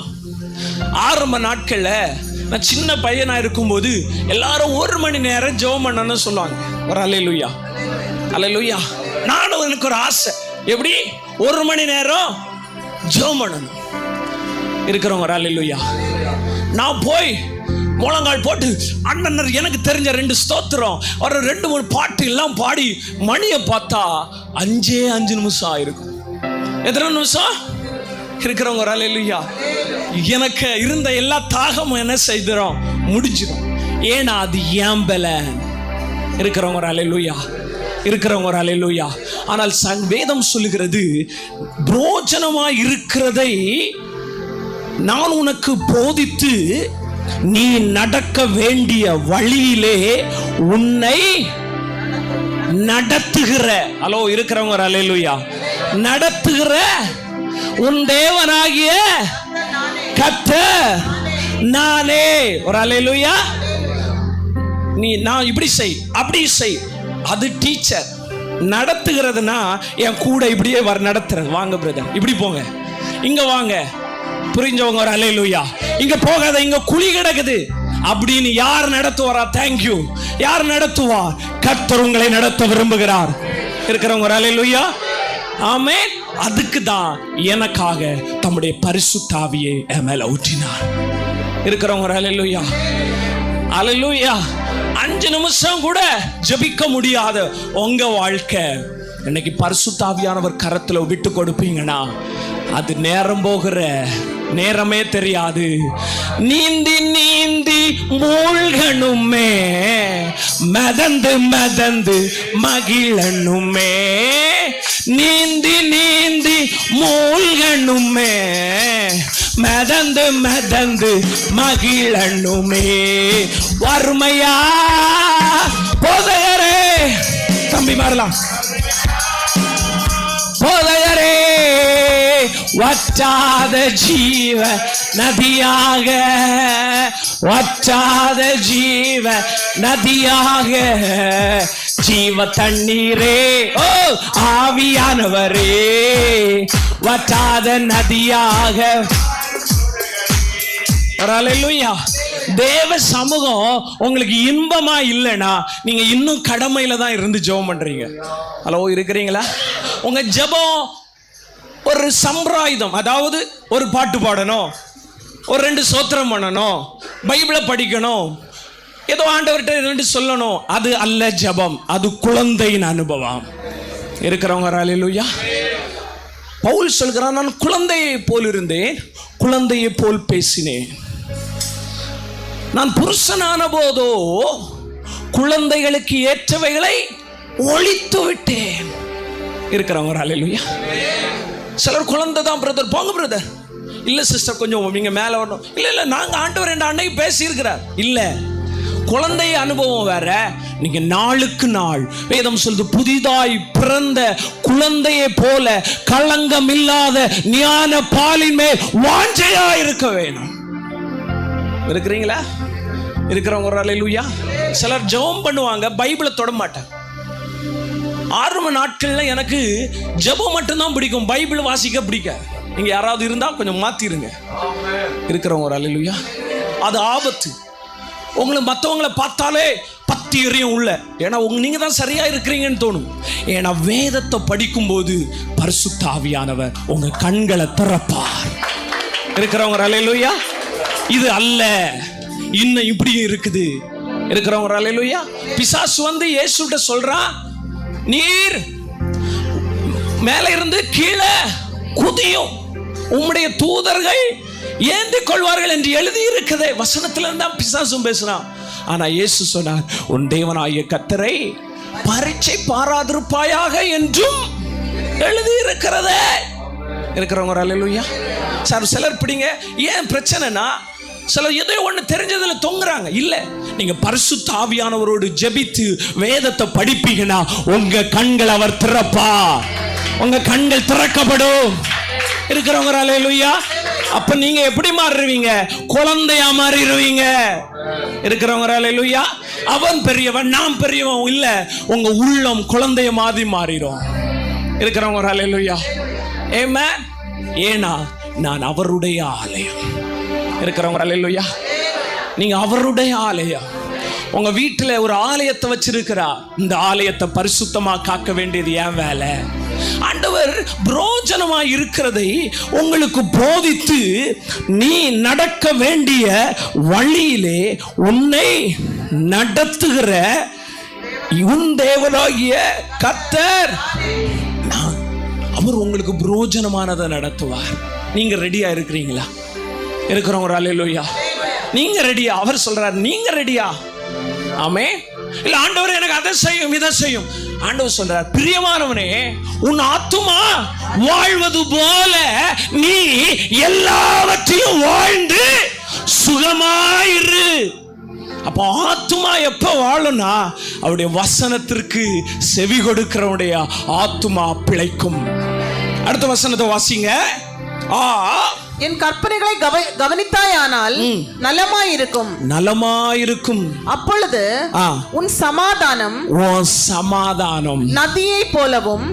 ஆரம்ப நாட்கள்ல நான் சின்ன பையனா இருக்கும்போது எல்லாரும் 1 மணி நேரம் ஜெபம் பண்ணணும்னு சொல்லுவாங்க. ஒரு ஹல்லேலூயா. ஹல்லேலூயா. நானும் எனக்கு ஒரு ஆசை, எப்படி 1 மணி நேரம் ஜெபம் பண்ணணும். இருக்கிறவங்க ஒரு ஹல்லேலூயா. நான் போய் முழங்கால் போட்டு அண்ணன் எனக்கு தெரிஞ்ச 2 ஸ்தோத்திரம், ஒரு 2-3 பாட்டு எல்லாம் பாடி மணியை பார்த்தா 5 நிமிஷம் ஆயிருக்கும். எத்தனை நிமிஷம்? இருக்கிறவங்க ஒரு ஹல்லேலூயா. எனக்கு இருந்த எல்லா தாகமும் என்ன செய்கிறோம்? முடிஞ்சிடும். ஏன்னா அது ஏன் பலன். இருக்கிறவங்க ஒரு ஹல்லேலூயா. இருக்கிறவங்க ஒரு ஹல்லேலூயா. ஆனால் வேதம் சொல்லுகிறது, பிரோஜனமாய் இருக்கிறதை நான் உனக்கு போதித்து நீ நடக்க வேண்டிய வழியிலே உன்னை நடத்துகிற, ஹலோ இருக்கிறவங்க ஒரு அல்லேலூயா, நடத்துகிற உன் தேவனாகிய கர்த்தர் நானே. ஒரு அல்லேலூயா. நான் இப்படி செய் அப்படி செய், அது டீச்சர். நடத்துகிறதுனா என் கூட இப்படியே நடத்துறது. வாங்க பிரதர், இப்படி போங்க, இங்க வாங்க, புரிஞ்சவங்க ஒரு அல்லேலூயா. இங்க போகாத, இங்க குழி கிடக்குது அப்படின்னு யார் நடத்துவாரா? தேங்க்யூ. யார் நடத்துவார்? கர்த்தர் உங்களை நடத்த விரும்புகிறார். இருக்கிறவங்க ஒரு அல்லேலூயா. ஆமென். அதுக்கு தான் எனக்காக தம்முடைய பரிசுத்த ஆவியை என் மேல ஊற்றினார். இருக்கிறவங்க ஒரு அல்லேலூயா. அல்லேலூயா. 5 நிமிஷம் கூட ஜெபிக்க முடியாத உங்க வாழ்க்கை இன்னைக்கு பரிசுத்த ஆவியானவர் கரத்துல விட்டு கொடுப்பீங்கன்னா அது நேரம் போகிற நேரமே தெரியாது. நீந்தி நீந்தி மூழ்கணுமே, மதந்து மதந்து மகிழனுமே. நீந்தி நீந்தி மூழ்கணுமே, மதந்து மதந்து மகிழனுமே. வறுமையா போதையரே, தம்பி மாறலாம், போதையரே வற்றாத ஜீவ நதியாக, வற்றாத ஜீவ நதியாக, ஜீவ தண்ணீரே, ஓ ஆவியானவரே, வற்றாத நதியாக. அல்லேலூயா. தேவ சமூகம் உங்களுக்கு இன்பமா இல்லைன்னா நீங்க இன்னும் கடமையில தான் இருந்து ஜெபம் பண்றீங்க. ஹலோ, இருக்கிறீங்களா? உங்க ஜெபம் ஒரு சம்பிரதாயம், அதாவது ஒரு பாட்டு பாடணும், ஒரு 2 ஸ்தோத்திரம் பண்ணணும், பைபிளை படிக்கணும், ஏதோ ஆண்டவர்கிட்ட 2 சொல்லணும். அது அல்ல ஜெபம், அது குழந்தையின் அனுபவம். இருக்கிறவங்க அல்லேலூயா. பவுல் சொல்கிறான், நான் குழந்தையை போல் இருந்தேன், குழந்தையை போல் பேசினேன். நான் புருஷனான போதோ குழந்தைகளுக்கு ஏற்றவைகளை ஒழித்து விட்டேன். இருக்கிறவங்க அல்லேலூயா. சிலர் குழந்தை தான் பிரதர், போங்க பிரதர். இல்ல சிஸ்டர், கொஞ்சம் நீங்க மேல வரணும். இல்ல நாங்க ஆண்டவர் என்ற அன்னைக்கு பேசி இருக்கிறார். இல்ல, குழந்தை அனுபவம் வேற. நீங்க நாளுக்கு நாள் வேதம் சொல்லுது, புதிதாய் பிறந்த குழந்தையை போல களங்கம் இல்லாத ஞான பாலின் மேல் வாஞ்சையா இருக்க வேணும். இருக்கிறீங்களா? இருக்கிறவங்க ஒரு அல்லேலூயா. சிலர் ஜெபம் பண்ணுவாங்க, பைபிளை தொட மாட்டாங்க. ஆரம்ப நாட்கள்ல எனக்கு ஜெபம் மட்டும்தான் பிடிக்கும், பைபிள் வாசிக்க பிடிக்காது. நீங்க யாராவது இருந்தா கொஞ்சம் மாத்திருங்க. இருக்கிறவங்க ஒரு அல்லேலூயா. அது ஆபத்து. உங்களை மற்றவங்களை பார்த்தாலே பத்தி எறியும் உள்ள, ஏன்னா நீங்க தான் சரியா இருக்கிறீங்கன்னு தோணும். ஏன்னா வேதத்தை படிக்கும்போது பரிசுத்த ஆவியானவர் உங்க கண்களை திறப்பார். இருக்கிறவங்க அல்லேலூயா. இது அல்ல, இன்னும் இப்படியும் இருக்குது. இருக்கிறவங்க அல்லேலூயா. பிசாசு வந்து இயேசுகிட்ட சொல்றான், நீர் மேல இருந்து கீழே குதியும், உம்முடைய தூதர்கள் ஏந்திக் கொள்வார்கள் என்று எழுதி இருக்குதே. வசனத்துல இருந்தா பிசாசும் பேசுறான். ஆனா இயேசு சொன்னார், உன் தேவனாகிய கர்த்தரை பரீட்சை பாராதிருப்பாயாக என்றும் எழுதி இருக்கிறதே. இருக்கிறவங்க அல்லேலூயா. சார் சிலர் பிடிங்க, ஏன் பிரச்சனைனா சிலர் ஏதோ ஒன்று தெரிஞ்சதுல தொங்குறாங்க. இல்ல, நீங்க பரிசுத்த ஆவியானவரோடு ஜெபித்து வேதத்தை படிப்பீங்கன்னா உங்க கண்கள் அவர் திறப்பார், உங்க கண்கள் திறக்கப்படும். இருக்கிறவங்க அல்லேலூயா. அப்ப நீங்க எப்படி மாறுவீங்க? குழந்தையா மாறிடுவீங்க. இருக்கிறவங்க அல்லேலூயா. அவன் பெரியவன், நான் பெரியவன் இல்ல, உங்க உள்ளம் குழந்தைய மாதிரி மாறிடும். இருக்கிறவங்க அல்லேலூயா. ஆமென். ஏன்னா நான் அவருடைய ஆலயம். இருக்கிறவங்க அல்லேலூயா. நீங்க அவருடைய ஆலயம். உங்க வீட்டுல ஒரு ஆலயத்தை வச்சிருக்கிறார். இந்த ஆலயத்தை பரிசுத்தமா காக்க வேண்டியது என் வேலை. ஆண்டவர் பிரோஜனமா இருக்கிறதை உங்களுக்கு போதித்து நீ நடக்க வேண்டிய வழியிலே உன்னை நடத்துகிற உன் தேவனாகிய கர்த்தர் அவர் உங்களுக்கு பிரோஜனமானதை நடத்துவார். நீங்க ரெடியா இருக்கிறீங்களா? இருக்கிறவங்க அல்லேலூயா. நீங்க ரெடியா? அவர் சொல்றார், நீங்க ரெடியா? ஆமே. இல்ல ஆண்டவர் எனக்கு அதை செய்யும் இதை செய்யும். ஆண்டவர் சொல்றார், பிரியமானவனே, உன் ஆத்துமா வாழ்வது போல நீ எல்லாவற்றையும் வாழ்ந்து சுகமாயிரு. அப்போ ஆத்துமா எப்ப வாழும்னா அவருடைய வசனத்திற்கு செவி கொடுக்கிறவனுடைய ஆத்துமா பிழைக்கும். அடுத்த வசனத்தை வாசிங்க. என் கற்பனைகளை கவனித்தாயானால் நலமாயிருக்கும். நலமாயிருக்கும். அப்பொழுது உன் சமாதானம் நதியை போலவும்.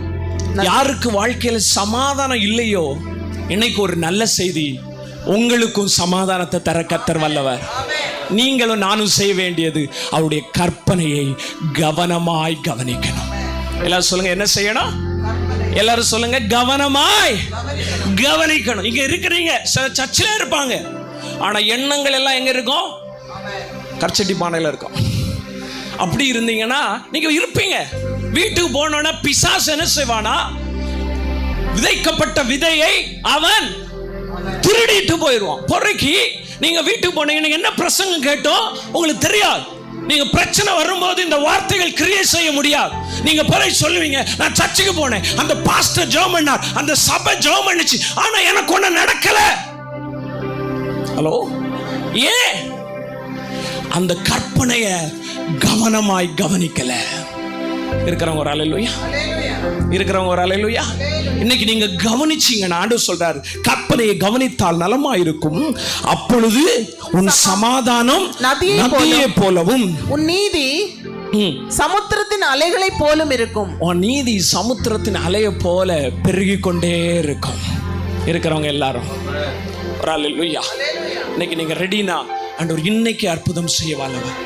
யாருக்கு வாழ்க்கையில சமாதானம் இல்லையோ, இன்னைக்கு ஒரு நல்ல செய்தி, உங்களுக்கும் சமாதானத்தை தர கர்த்தர் வல்லவர். நீங்களும் நானும் செய்ய வேண்டியது அவருடைய கற்பனையை கவனமாய் கவனிக்கணும். எல்லாரும் சொல்லுங்க, என்ன செய்யணும்? எல்லாரும் சொல்லுங்க, கவனமாய் கவனிக்கணும். இங்க இருக்கிறீங்க, சர்ச்சில் இருப்பாங்க, ஆனா எண்ணங்கள் எல்லாம் எங்க இருக்கும்? கர்ச்சட்டி பானையில இருக்கும். அப்படி இருந்தீங்கன்னா நீங்க இருப்பீங்க. வீட்டுக்கு போனோன்னா பிசாசு என்ன செய்வானா, விதைக்கப்பட்ட விதையை அவன் திருடிட்டு போயிடுவான். பொறைக்கு நீங்க வீட்டுக்கு போனீங்கன்னா என்ன பிரசங்கம் கேட்டோம் உங்களுக்கு தெரியாது. நீங்க பிரச்சனை வரும்போது இந்த வார்த்தைகள் கிரியேட் செய்ய முடியாது. நீங்க பிறகு சொல்லுவீங்க, நான் சர்ச்சுக்கு போனேன், அந்த பாஸ்டர் ஜெபம் பண்ணார், அந்த சபை ஜெபம் பண்ணுச்சு, ஆனா எனக்கு ஒண்ணு நடக்கல. ஹலோ, ஏன்? அந்த கற்பனையை கவனமாய் கவனிக்கல. இருக்கிறவங்க ஒரு அல்லேலூயா, இருக்கிறவங்க ஒரு அல்லேலூயா. இன்னைக்கு நீங்க கவனிச்சீங்கன்னா ஆண்டவர் சொல்றாரு, கற்பனையை கவனித்தால் நலமாயிருக்கும். அப்பொழுது உன் சமாதானம் நதியை போலவும் உன் நீதி சமுத்திரத்தின் அலைகளை போலும் இருக்கும். உன் நீதி சமுத்திரத்தின் அலையை போல பெருகிக் கொண்டே இருக்கும். இருக்கிறவங்க எல்லாரும் ஒரு அல்லேலூயா. இன்னைக்கு நீங்க ரெடினா ஆண்டவர் இன்னைக்கு அற்புதம் செய்ய வல்லவர்.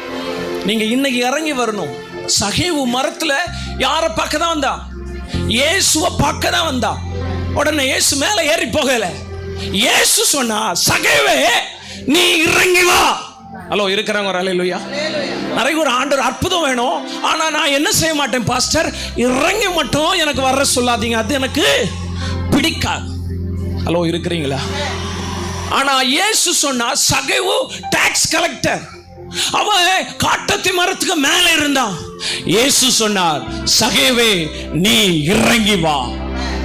நீங்க இன்னைக்கு இறங்கி வரணும். சகேவு மரத்துல யாரை பார்க்க தான் வந்தா? இயேசுவை பார்க்க தான் வந்தா. உடனே இயேசு மேல ஏறி போகல. இயேசு சொன்னா, சகேவே நீ இறங்கி வா. ஹலோ, இருக்கிறவங்க அல்லேலூயா. நிறைய ஒரு ஆண்டவர் அற்புதம் வேணும், ஆனா நான் என்ன செய்ய மாட்டேன் பாஸ்டர், இறங்கி மட்டும் எனக்கு வர சொல்லாதீங்க, அது எனக்கு பிடிக்காது. ஹலோ, இருக்கிறீங்களா? ஆனா இயேசு சொன்னா, சகேவு டாக்ஸ் கலெக்டர், அவன் காட்டத்தி மரத்துக்கு மேல இருந்தான். இயேசு சொன்னார், சகேவே நீ இறங்கி வா.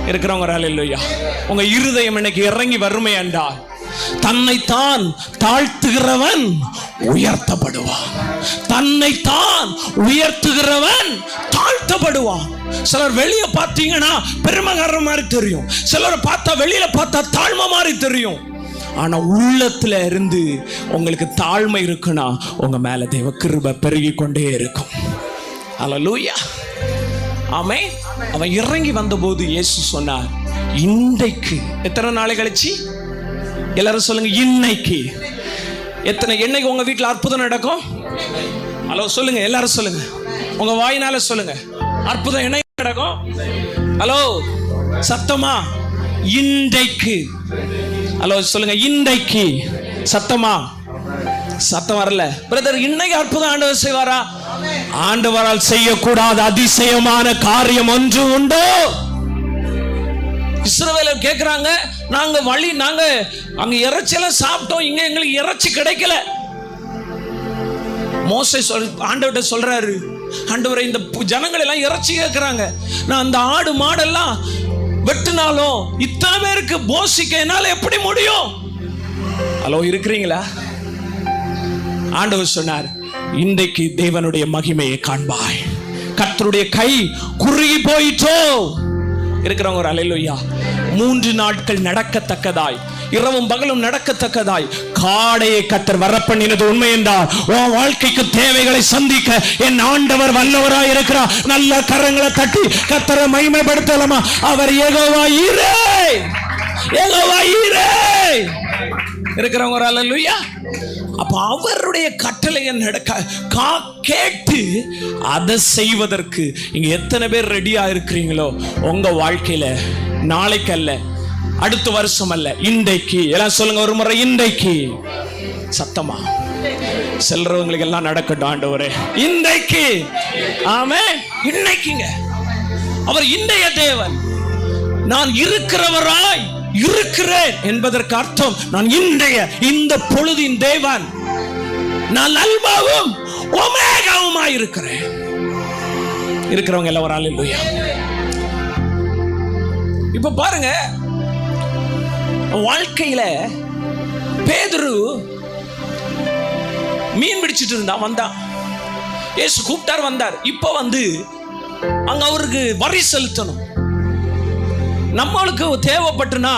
இருக்கிறவங்க அல்லேலூயா. உங்க இருதயம் இன்னைக்கு இறங்கி வறுமை என்றால், தன்னைத்தான் தாழ்த்துகிறவன் உயர்த்தப்படுவான், தன்னைத்தான் உயர்த்துகிறவன் தாழ்த்தப்படுவான். சிலர் வெளியே பார்த்தீங்கன்னா பெருமைகாரர் மாதிரி தெரியும், சிலரை பார்த்தா வெளியில பார்த்தா தாழ்மை மாதிரி தெரியும். ஆனா உள்ளத்துல இருந்து உங்களுக்கு தாழ்மை இருக்குன்னா உங்க மேல தேவ கிருபை பெருகி கொண்டே இருக்கும். அல்லேலூயா, ஆமென். அவன் இறங்கி வந்தபோது இயேசு சொன்னார், இன்றைக்கு எத்தனை நாளை கழிச்சு? எல்லாரும் சொல்லுங்க, இன்னைக்கு. என்னைக்கு உங்க வீட்டுல அற்புதம் நடக்கும்? ஹலோ, சொல்லுங்க, எல்லாரும் சொல்லுங்க, உங்க வாயினால சொல்லுங்க, அற்புதம் என்னைக்கு நடக்கும்? ஹலோ, சத்தமா, இன்றைக்கு. ஹலோ, சொல்லுங்க, இன்றைக்கு. சத்தமா, சத்தம் வரல பிரதர். இன்னைக்கு அற்புதம் ஆண்டவர் செய்வாரா? ஆண்டவரால் செய்யக்கூடாத அதிசயமான காரியம் ஒன்று உண்டோ? இஸ்ரவேலர் கேட்கிறாங்க, நாங்க அங்க இறைச்சியெல்லாம் சாப்பிட்டோம், இங்க எங்களுக்கு இறைச்சி கிடைக்கல. மோசே ஆண்டவர்கிட்ட சொல்றாரு, ஆண்டவரே இந்த ஜனங்கள் எல்லாம் இறைச்சி கேட்கிறாங்க, நான் அந்த ஆடு மாடெல்லாம் வெட்டினாலும் இத்தனை பேருக்கு போஷிக்க என்னால எப்படி முடியும்? ஹலோ, இருக்கிறீங்களா? ஆண்டவர் சொன்னார், இன்றைக்கு தேவனுடைய மகிமையை காண்பாய். கர்த்தருடைய கை குறுகி போயிட்டோ. இருக்கிறவங்க ஒரு அல்லேலூயா. 3 நாட்கள் நடக்கத்தக்கதாய், இரவும் பகலும் நடக்கத்தக்கதாய் காடையை கர்த்தர் வரப்பண்ணினது உண்மை என்றால், உன் வாழ்க்கைக்கு தேவைகளை சந்திக்க என் ஆண்டவர் வல்லவராய் இருக்கிறார். நல்ல கரங்களை தட்டி கர்த்தரை மகிமைப்படுத்தலாமா? அவர் யெகோவா ஈரே, யெகோவா ஈரே. இருக்கிறவங்க ஒரு அல்லேலூயா. அப்ப அவருடைய கட்டளையை கேட்டு அதை செய்வதற்கு இங்க எத்தனை பேர் ரெடியா இருக்கிறீங்களோ? உங்க வாழ்க்கையில நாளைக்கு அல்ல, அடுத்த வருஷம் அல்ல, இன்றைக்கு. எல்லாம் சொல்லுங்க ஒரு முறை, இன்றைக்கு. சத்தமா செல்றவங்களுக்கு எல்லாம் நடக்கட்டும் ஆண்டவரே, இன்றைக்கு. ஆமென். இன்னைக்குங்க. அவர் இன்றைய தேவன். நான் இருக்கிறவராய் இருக்கிறேன் என்பதற்கு அர்த்தம், நான் இன்றைய இந்த பொழுதின் தேவன், நான் அல்பாவும் ஒமேகாவுமாய் இருக்கிறேன். இருக்கிறவங்க எல்லாம் ஒரு அல்லேலூயா. இப்ப பாருங்க, வாழ்க்கையில பேதுரு மீன் பிடிச்சிட்டு இருந்தான், வந்தான். இயேசு கூப்பிட்டார், வந்தார். இப்ப வந்து அங்க அவருக்கு வரி செலுத்தணும். நம்மளுக்கு தேவைப்பட்டுனா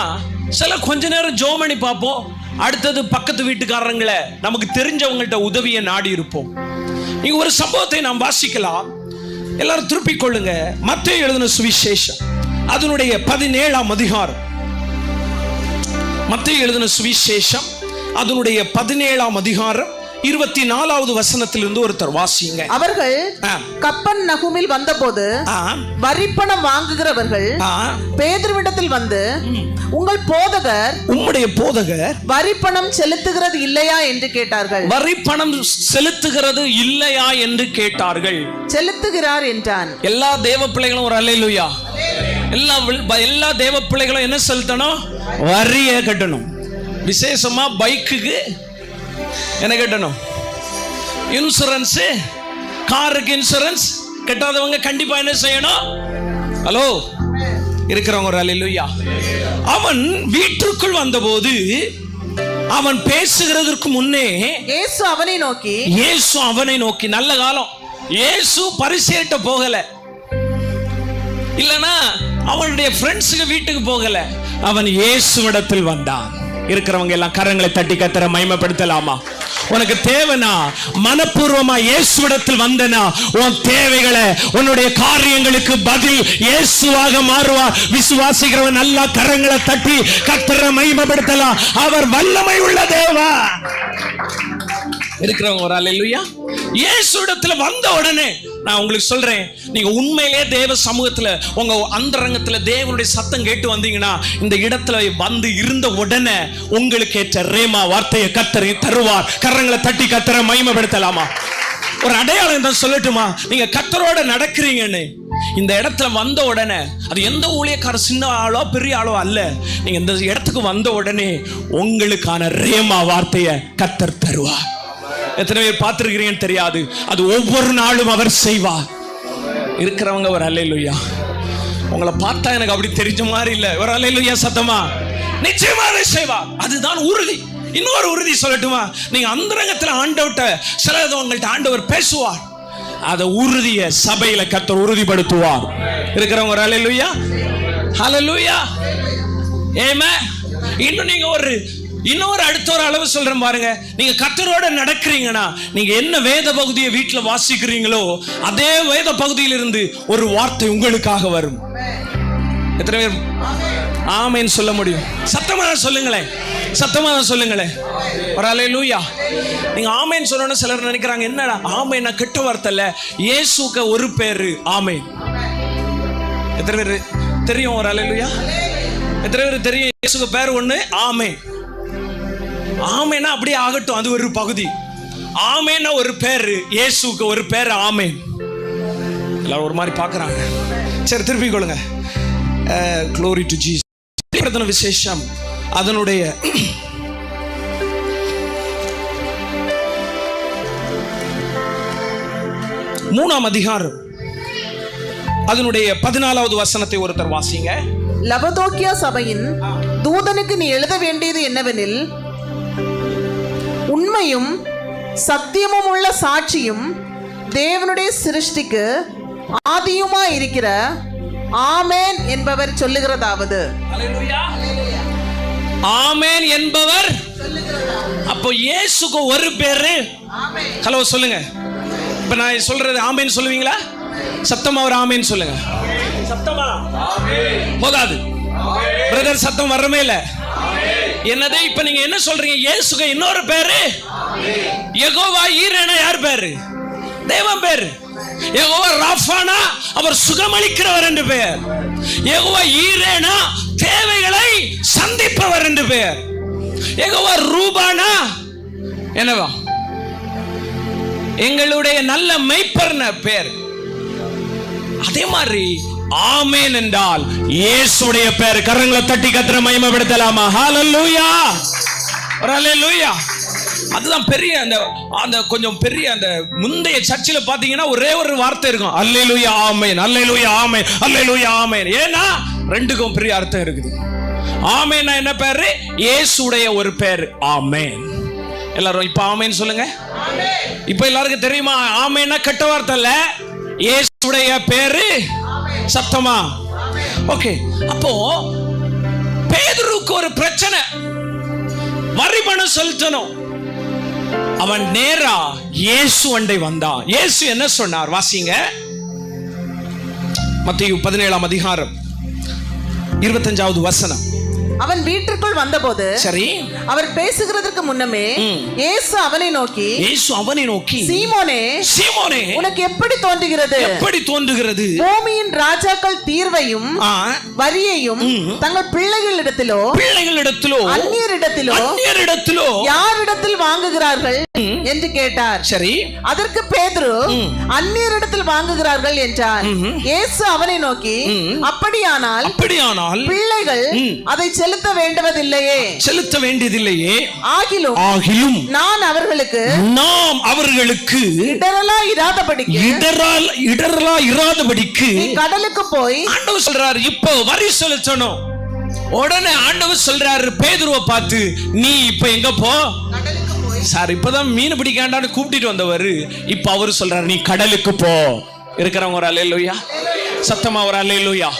சில கொஞ்ச நேரம் ஜெபம் பண்ணி பார்ப்போம். அடுத்தது பக்கத்து வீட்டுக்காரங்களை நமக்கு தெரிஞ்சவங்கள்ட்ட உதவியை நாடி இருப்போம். இங்க ஒரு சம்பவத்தை நாம் வாசிக்கலாம். எல்லாரும் திருப்பிக் கொள்ளுங்க. மத்தேயு எழுதின சுவிசேஷம் அதனுடைய 17ஆம் அதிகாரம். மத்தேயு எழுதின சுவிசேஷம் அதனுடைய 17ஆம் அதிகாரம் 24வது வசனத்திலிருந்து ஒருத்தர் வாசிங்க. அவர்கள் கப்பர்நகூமில் வந்தபோது வரிப்பணம் வாங்குகிறவர்கள் பேதுருவிடத்தில் வந்து, உம்முடைய போதகர் வரிப்பணம் செலுத்துகிறது இல்லையா என்று கேட்டார்கள். வரிப்பணம் செலுத்துகிறது இல்லையா என்று கேட்டார்கள். செலுத்துகிறார் என்றான். எல்லா தேவ பிள்ளைகளும் ஒரு அல்லேலூயா. எல்லா தேவ பிள்ளைகளும் என்ன செலுத்தணும்? வரியை கட்டணும். விசேஷமா பைக்குக்கு என்ன கட்டணும்? இன்சூரன்ஸ். காருக்கு இன்சூரன்ஸ் கட்டாதவங்க கண்டிப்பா என்ன செய்யணும்? ஹலோ, இருக்கிறவங்க ஒரு அல்லேலூயா. அவன் வீட்டுக்குள் வந்தபோது அவன் பேசுகிறதற்கு முன்னே இயேசு அவனை நோக்கி நல்ல காலம். இயேசு பரிசேட்ட போகல, இல்லனா அவனுடைய ஃப்ரெண்ட்ஸுக்கு வீட்டுக்கு போகல. அவன் இயேசுவிடத்தில் வந்தான். இருக்கிறவங்க எல்லாம் கரங்களை தட்டி கர்த்தரை மகிமைப்படுத்தலாமா? உனக்கு தேவைனா மனப்பூர்வமா இயேசுவிடத்தில் வந்தனா உன் தேவைகளை, உன்னுடைய காரியங்களுக்கு பதில் இயேசுவாக மாறுவார். விசுவாசிக்கிறவன் நல்லா கரங்களை தட்டி கர்த்தரை மகிமைப்படுத்தலாம். அவர் வல்லமை உள்ள தேவா. இருக்கிறவங்க ஒரு அல்லேலூயா. இயேசுவிடத்துல வந்த உடனே நான் உங்களுக்கு சொல்றேன், நீங்க உண்மையிலே தேவ சமூகத்துல உங்க அந்தரங்கத்துல தேவனுடைய சத்தம் கேட்டு வந்தீங்கன்னா, இந்த இடத்துல வந்து இருந்த உடனே உங்களுக்கு ஏற்ற ரேமா வார்த்தையை கர்த்தரை தருவார். கரங்களை தட்டி கர்த்தரை மகிமைப்படுத்தலாமா? ஒரு அடையாளம் தான் சொல்லட்டுமா? நீங்க கர்த்தரோட நடக்கிறீங்கன்னு இந்த இடத்துல வந்த உடனே, அது எந்த ஊழியக்கார சின்ன ஆளோ பெரிய ஆளோ அல்ல, நீங்க இந்த இடத்துக்கு வந்த உடனே உங்களுக்கான ரேமா வார்த்தையை கர்த்தர் தருவார். எத்தனை பேர் பார்த்திருக்கிறீங்கன்னு தெரியாது. அது ஒவ்வொரு நாளும் அவர் செய்வார். இருக்கிறவங்க ஒரு அல்லேலூயா. உங்களை பார்த்தா எனக்கு அப்படி தெரிஞ்ச மாதிரி இல்ல. ஒரு அல்லேலூயா சத்தமா? நிச்சயமா அதை செய்வார். அதுதான் உறுதி. இன்னொரு உறுதி சொல்லட்டுமா? நீங்க அந்தரங்கத்துல ஆண்டவர்ட்ட சிலது உங்கள்ட்ட ஆண்டவர் பேசுவார். அத உறுதியை சபையில கர்த்தர் உறுதிப்படுத்துவார். இருக்கிறவங்க ஒரு அல்லேலூயா. ஹல்லேலூயா. ஆமென். இன்னும் நீங்க இன்னொரு அடுத்த ஒரு அளவு சொல்றேன் பாருங்க. நீங்க கர்த்தரோட நடக்கிறீங்கன்னா, நீங்க என்ன வேத பகுதியை வீட்டுல வாசிக்கிறீங்களோ அதே வேத பகுதியிலிருந்து ஒரு வார்த்தை உங்களுக்காக வரும். எத்தனை பேர் ஆமென் சொல்ல முடியும்? சத்தமா சொல்லுங்களேன், சத்தமா சொல்லுங்களேன். ஒரு அல்லேலூயா. நீங்க ஆமென் சொல்லணும்னு சிலர் நினைக்கிறாங்க, என்னடா ஆமென் கெட்ட வார்த்தை இல்ல. இயேசுக்கு ஒரு பேரு ஆமென். எத்தனை பேர் தெரியும்? ஒரு அல்லேலூயா. எத்தனை பேர் தெரியும் இயேசுக்கு பேர் ஒண்ணு ஆமென்? ஆமென்னா அப்படியே ஆகட்டும், அது ஒரு பகுதி. ஆமென்னா ஒரு பேரு, இயேசுக்கு ஒரு பேர் ஆமென். எல்லாரும் ஒரு மாதிரி பார்க்கறாங்க. சரி, திருப்பி கொள்ளுங்க. glory to Jesus. பிரதன விசேஷம் அதனுடைய 3ஆம் அதிகாரம் அதனுடைய 14வது வசனத்தை ஒருத்தர் வாசிங்க. லவோதிக்கேயா சபையின் தூதனுக்கு நீ எழுத வேண்டியது என்னவெனில், உண்மையும் சத்தியமும் உள்ள சாட்சியும் தேவனுடைய சிருஷ்டிக்கு ஆதியுமா இருக்கிற ஆமென் என்பவர் சொல்லுகிறதாவது. ஆமென் என்பவர். அப்போ இயேசுக்கு ஒரு பேரு. ஹலோ சொல்லுங்க. இப்ப நான் சொல்றது ஆமென் சொல்லுவீங்களா? சத்தமா ஒரு ஆமென் சொல்லுங்க. சத்தமா போதாது பிரதர், சத்தம் வரமே இல்ல. என்னது இப்ப நீங்க என்ன சொல்றீங்க? இயேசுக்கு இன்னொரு பேரு யெகோவா ஈரேனா. யார் பேரு? தேவன் பேரு. யெகோவா ராஃபானா, அவர் சுகமளிக்கிறவர் என்று பெயர். யெகோவா ஈரேனா, தேவைகளை சந்திப்பவர் என்று பெயர். யெகோவா ரூபானா என்னவா? எங்களுடைய நல்ல மேய்ப்பர்ன பேர். அதே மாதிரி ஆமென் என்றால் இயேசுடைய பேர். கரங்களை தட்டி கர்த்தரை மகிமைப்படுத்தலாமா? ஹல்லேலூயா. ஹல்லேலூயா. அதுதான் பெரிய அந்த அந்த கொஞ்சம் பெரிய அந்த முந்தைய சர்ச்சில் பாத்தீங்கன்னா ஒரே ஒரு வார்த்தை இருக்கும், அல்லேலூயா ஆமென், அல்லேலூயா ஆமென், அல்லேலூயா ஆமென். ஏன்னா ரெண்டுக்கும் பெரிய அர்த்தம் இருக்குது. ஆமென்னா என்ன பேரு? இயேசுடைய ஒரு பேர் ஆமென். எல்லாரும் இப்ப ஆமென் சொல்லுங்க. இப்ப எல்லாருக்கும் தெரியுமா ஆமென்னா கெட்ட வார்த்தை இல்ல, இயேசுடைய பேரு சத்தமா. ஓகே, அப்போ பேதுருக்கு ஒரு பிரச்சனை, வரி பணம் செலுத்தணும். அவன் நேரா இயேசு அண்டை வந்தான். இயேசு என்ன சொன்னார் வாசிங்க, மத்தேயு 17ஆம் அதிகாரம் 25வது வசனம். அவன் வீட்டிற்குள் வந்தபோது சரி, அவர் பேசுகிறதற்கு முன்னமே இயேசு அவனை நோக்கி சீமோனே, சீமோனே, உனக்கு எப்படி தோன்றுகிறது? எப்படி தோன்றுகிறது? பூமியின் ராஜாக்கள் தீர்வையும் வரியையும் தங்கள் பிள்ளைகளிடத்திலோ அந்நியரிடத்திலோ யாரிடத்தில் வாங்குகிறார்கள் என்று கேட்டார். சரி, அதற்கு பேதுரு அந்நியரிடத்தில் வாங்குகிறார்கள் என்றார். இயேசு அவனை நோக்கி அப்படியானால் பிள்ளைகள் அதை செலுத்த வேண்டியதில்லையே, ஆகிலும் நாம் அவர்களுக்கு இடரலா இராதபடிக்கு கடலுக்கு போய், ஆண்டவர் சொல்றாரு இப்போ வரி செலுத்தணும். உடனே ஆண்டவர் சொல்றாரு பேதுருவை பார்த்து, நீ இப்ப எங்க போ? சார், இப்பதான் மீன் பிடிக்காண்டான்னு கூப்பிட்டு வந்தவர், இப்ப அவரு சொல்றாரு நீ கடலுக்கு போ. இருக்கிறவங்க ஒரு அல்லேலூயா, சத்தமா ஒரு அல்லேலூயா,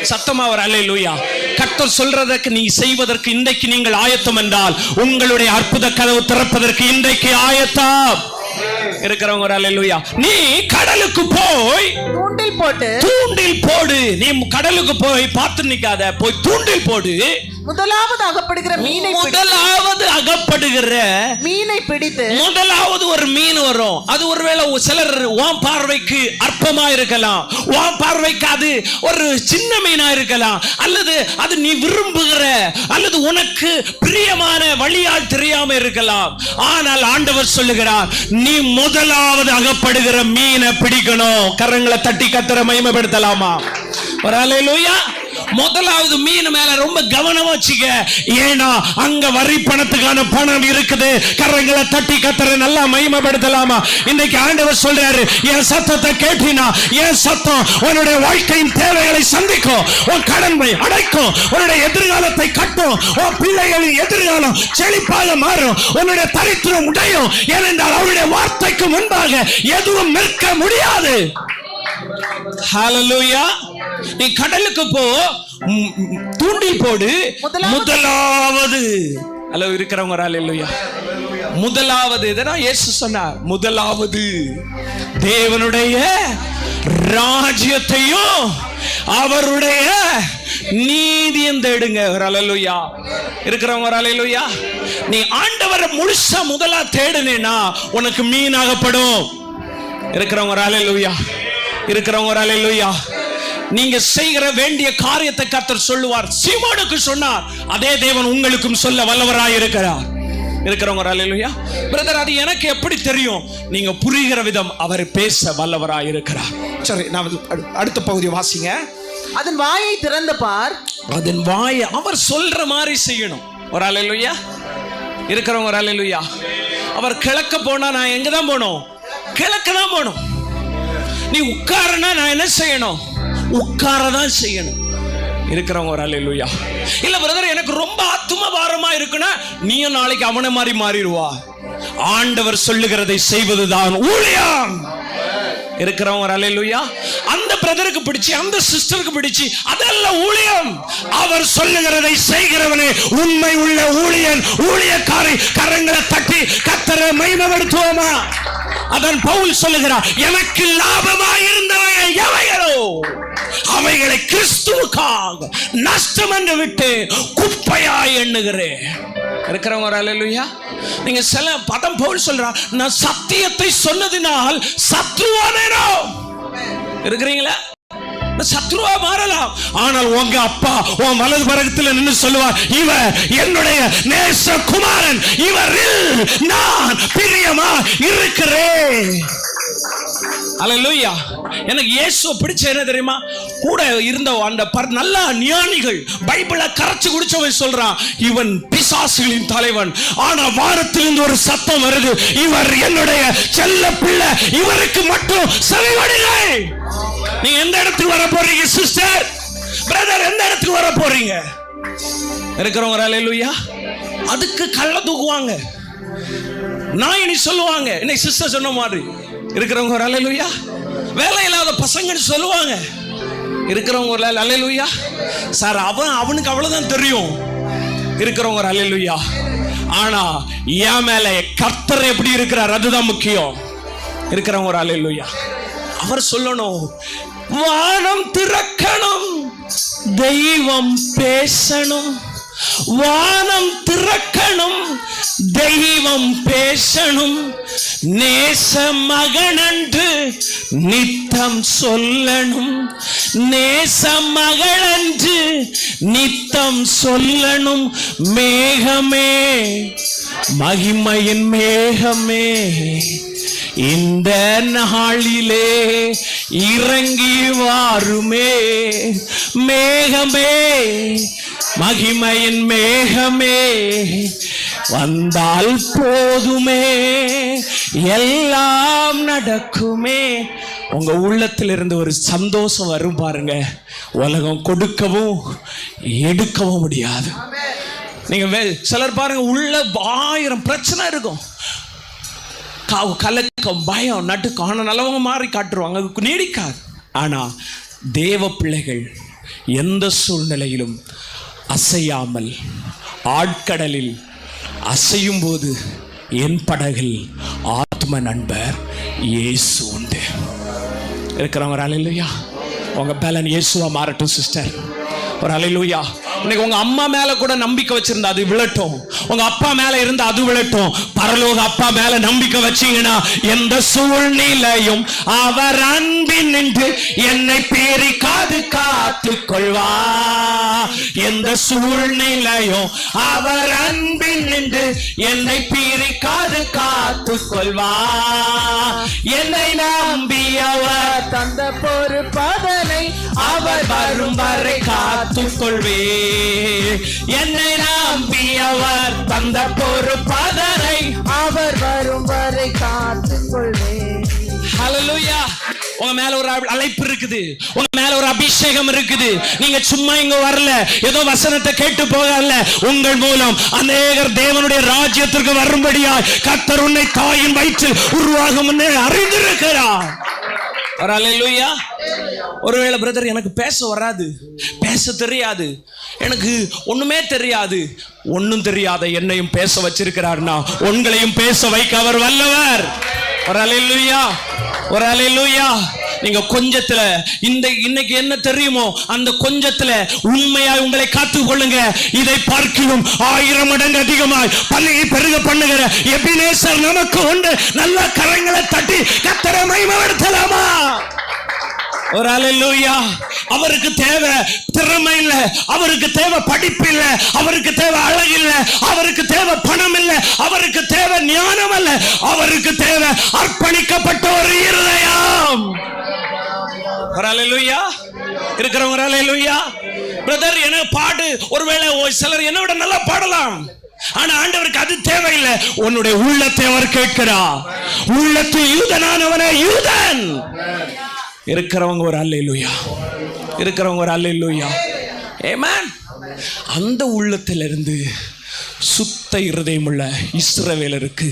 சத்தமா ஒரு அல்லேலூயா. கர்த்தர் சொல்றதற்கு நீ செய்வதற்கு இன்றைக்கு நீங்கள் ஆயத்தம் என்றால் உங்களுடைய அற்புத கதவு திறப்பதற்கு இன்றைக்கு ஆயத்தம். இருக்கிறவங்க ஒரு அல்லேலூயா. நீ கடலுக்கு போய் தூண்டில் போடு. நீ கடலுக்கு போய் பார்த்து நிக்காத, போய் தூண்டில் போடு. முதலாவது அகப்படுகிற மீனை பிடித்து முதலாவது ஒரு மீன் வரும். அது ஒருவேளை சிலர் உன் பார்வைக்கு அற்பமா இருக்கலாம், உன் பார்வைக்கு அது ஒரு சின்ன மீனா இருக்கலாம், அல்லது அது நீ விரும்புகிற அல்லது உனக்கு பிரியமான வழியால் தெரியாம இருக்கலாம். ஆனால் ஆண்டவர் சொல்லுகிறார், நீ முதலாவது அகப்படுகிற மீனை பிடிக்கணும். கரங்களை தட்டி கர்த்தரை மகிமைப்படுத்தலாமா? ஒரு அல்லேலூயா. முதலாவது மீன் மேல ரொம்ப கவனமா வச்சுக்க, ஏன்னா அங்க வரி பணத்துக்கான பணம் இருக்குது. கரங்களை தட்டி கர்த்தரை நல்லா மகிமைப்படுத்தலாமா? இன்னைக்கு ஆண்டவர் சொல்றாரு, என் சத்தத்தை கேட்டினா, என் சத்தம் உன்னுடைய வாழ்க்கையின் தேவைகளை சந்திக்கும், உன் கடனை அடைக்கும், உன்னுடைய எதிர்காலத்தை கட்டும், உன் பிள்ளைகளின் எதிர்காலம் செழிப்பாக மாறும், உன்னுடைய தரித்திரம் உடையும். ஏனென்றால் அவருடைய வார்த்தைக்கு முன்பாக எதுவும் நிற்க முடியாது. ஹல்லேலூயா. நீ கடலுக்கு போ, தூண்டில் போடு. முதலாவது அல்ல இருக்கிறவங்க ஒரு அல்லேலூயா. முதலாவது இதெல்லாம் இயேசு சொன்னார், முதலாவது தேவனுடைய ராஜ்யத்தையும் அவருடைய நீதியும் தேடுங்க. ஒரு அல்லேலூயா. இருக்கிறவங்க ஒரு அல்லேலூயா. நீ ஆண்டவரை முழுசா முதலா தேடுனேனா உனக்கு மீனாகப்படும். இருக்கிறவங்க ஒரு அல்லேலூயா. இருக்கிறவங்க ஒரு அல்லேலூயா. நீங்க செய்கிற வேண்டிய காரியத்தை கர்த்தர் சொல்லுவார். சீமோனுக்கு சொன்னார், அதே தேவன் உங்களுக்கும் சொல்ல வல்லவராய் இருக்கிறார். இருக்கிறவங்க ஒரு அல்லேலூயா. பிரதர், அது எனக்கு எப்படி தெரியும்? நீங்க புரிகிற விதம் அவர் பேச வல்லவராய் இருக்கிறார். சரி, நான் அடுத்த பகுதி வாசிங்க. அதன் வாயை திறந்து பார். அதன் வாயை அவர் சொல்ற மாதிரி செய்யணும். ஒரு அல்லேலூயா. இருக்கிறவங்க ஒரு அல்லேலூயா. அவர் கிழக்க போனா நான் எங்க தான் போகணும்? கிழக்கு தான் போகணும். நீ உட்காரனா நான் என்ன செய்யணும்? உட்காரதான் செய்யணும். இருக்கிறவங்க ஒரு அல்லேலூயா. இல்ல பிரதர், எனக்கு ரொம்ப ஆத்தும பாரமா இருக்குன்னா நீயும் நாளைக்கு அவனை மாதிரி மாறிடுவா. ஆண்டவர் சொல்லுகிறதை செய்வதுதான் ஊழியம். இருக்கிறவங்க ஒரு அல்லேலூயா. அந்த பிரதருக்கு பிடிச்சி, அந்த சிஸ்டருக்கு பிடிச்சி அதெல்லாம் ஊழியம். அவர் சொல்லுகிறதை செய்கிறவனே உண்மை உள்ள ஊழியன், ஊழியக்காரி. கரங்களை தட்டி கர்த்தரை மகிமைப்படுத்துவோமா? அதன் பவுல் சொல்லுகிறார், எனக்கு லாபமாய் இருந்தவை எவைகளோ அவைகளை கிறிஸ்துவுக்காக நஷ்டம் என்று விட்டு குப்பையாய் எண்ணுகிறேன். இருக்கிறவங்க ஒரு அல்லேலூயா. நீங்க சில பதம் பவுல் சொல்றார், நான் சத்தியத்தை சொன்னதினால் சத்ருவானேனோ. இருக்கிறீங்களா? சத்ருவா மாறலாம், ஆனால் உங்க அப்பா உன் வலது பக்கத்தில் நின்று சொல்லுவார், இவர் என்னுடைய நேச குமாரன், இவரில் நான் பிரியமா இருக்கிறேன். அல்லேலூயா. எனக்கு இயேசுவை பிடிச்ச என்ன தெரியுமா, கூட இருந்த அந்த நல்ல ஞானிகள் பைபிளை கரைச்சு குடிச்சவன் சொல்றான், இவன் பிசாசுகளின் தலைவன், ஆனா வாரத்திலிருந்து ஒரு சத்தம் வருது, இவர் என்னுடைய செல்ல பிள்ளை, இவருக்கு மட்டும் செவிமடுங்கள். நீங்க எந்த இடத்துக்கு வர போறீங்க சிஸ்டர், பிரதர், எந்த இடத்துக்கு வர போறீங்க? இருக்கிறவங்க அல்லேலூயா. அதுக்கு கள்ள தூக்குவாங்க, நான் இனி சொல்லுவாங்க, இன்னைக்கு சிஸ்டர் சொன்ன மாதிரி இருக்கிறவங்க ஒரு அல்லேலூயா. வேலை இல்லாத பசங்கன்னு சொல்லுவாங்க, இருக்கிறவங்க ஒரு அல்லேலூயா. சார் அவனுக்கு அவ்வளவுதான் தெரியும், இருக்கிறவங்க ஒரு அல்லேலூயா. ஆனா என் மேல கர்த்தர் எப்படி இருக்கிறார் அதுதான் முக்கியம், இருக்கிறவங்க ஒரு அல்லேலூயா. அவர் சொல்லணும், வானம் திறக்கணும், தெய்வம் பேசணும், வானம் திறக்கணும், தெய்வம் பேசணும், நேச மகனன்று நித்தம் சொல்லணும், நேச மகளன்று நித்தம் சொல்லணும், மேகமே மகிமையின் மேகமே இந்த நாளிலே இறங்கி வாருமே, மேகமே மகிமையின் மேகமே வந்தால் போதுமே, எல்லாம் நடக்குமே. உங்க உள்ளத்திலிருந்து ஒரு சந்தோஷம் வரும் பாருங்க, உலகம் கொடுக்கவும் எடுக்கவும் முடியாது. நீங்க சிலர் பாருங்க, உள்ள 1000 பிரச்சனை இருக்கும், கலக்கம், பயம், நடுக்கம், ஆனா நல்லவங்க மாறி காட்டுருவாங்க, அது நீடிக்காது. ஆனா தேவ பிள்ளைகள் எந்த சூழ்நிலையிலும் அசையாமல், ஆட்கடலில் அசையும் போது என் படகில் ஆத்ம நண்பர் இயேசு உண்டு. இருக்கிறவங்க ஒரு அல்லேலூயா. உங்க பேலன் இயேசுவா மாறட்டும் சிஸ்டர், ஒரு அல்லேலூயா. இன்னைக்கு உங்க அம்மா மேல கூட நம்பிக்கை வச்சிருந்தா அது விழட்டும், உங்க அப்பா மேல இருந்தா அது விழட்டும். பரலோக அப்பா மேல நம்பிக்கை வச்சீங்கன்னா எந்த சூழ்நிலையும் அவர் அன்பின் நின்று என்னை பேரி காத்து கொள்வா, எந்த சூழ்நிலையும் அவர் அன்பின் நின்று என்னை பேரி காத்து கொள்வா, என்னை நம்பி அவர் தந்த பொறுப்பதனை அவர் வரும் வரை காத்து கொள்வே, என்னை நம்பி அவர் தந்த பொறுப்பதனை அவர் வரும் வரை காத்துக் கொள்வே. ஹல்லேலூயா. உங்க மேல ஒரு அழைப்பு இருக்குது, உங்க மேல ஒரு அபிஷேகம் இருக்குது. நீங்க சும்மா இங்க வரல, ஏதோ வசனத்தை கேட்டு போகல, உங்கள் மூலம் அநேகர் தேவனுடைய ராஜ்யத்திற்கு வரும்படியாய் கர்த்தர் உன்னை தாயின் வயிற்றில் உருவாகும் முன்னே அறிந்திருக்கிறார். அல்லேலூயா. ஒருவேளை பிரதர் எனக்கு பேச வராது, பேச தெரியாது, எனக்கு ஒண்ணுமே தெரியாது, ஒண்ணும் தெரியாத என்னையும் பேச வச்சிருக்கிறார்னா உங்களையும் பேச வைக்க அவர் வல்லவர். ஒரு அல்லேலூயா, ஒரு அல்லேலூயா. நீங்க கொஞ்சத்துல இன்னைக்கு என்ன தெரியுமோ அந்த கொஞ்சத்துல உண்மையா உங்களை காத்துக் கொள்ளுங்க. இதை பார்க்கிலும் 1000 மடங்கு அதிகமாய் பல்லியை பெருக பண்ணுகிற எபினேசர் நமக்கு உண்டு. நல்ல கரங்களை தட்டி கர்த்தரை மகிமைப்படுத்தலாமா? ஒரு அல்லேலூயா. அவருக்கு தேவை திறமை இல்ல, அவருக்கு தேவை படிப்பு இல்ல, அவருக்கு தேவை அழகு இல்ல, அவருக்கு தேவை பணம் இல்ல, அவருக்கு தேவை ஞானம் அல்ல, அவருக்கு தேவை அர்ப்பணிக்கப்பட்ட ஒரு இருதயம். ஒரு அல்லேலூயா. இருக்கிறவங்க ஒரு அல்லேலூயா. பிரதர் எனக்கு பாடு, ஒருவேளை சிலர் என்ன விட நல்லா பாடலாம், ஆனா ஆண்டவருக்கு அது தேவையில்லை. உன்னுடைய உள்ளத்தை அவர் கேட்கிறார். உள்ளத்தில் யூதனானவனே யூதன். இருக்கிறவங்க ஒரு அல்லேலூயா, இருக்கிறவங்க ஒரு அல்லேலூயா. ஆமென். அந்த உள்ளத்திலிருந்து சுத்த இருதயம் உள்ள இஸ்ரவேலருக்கு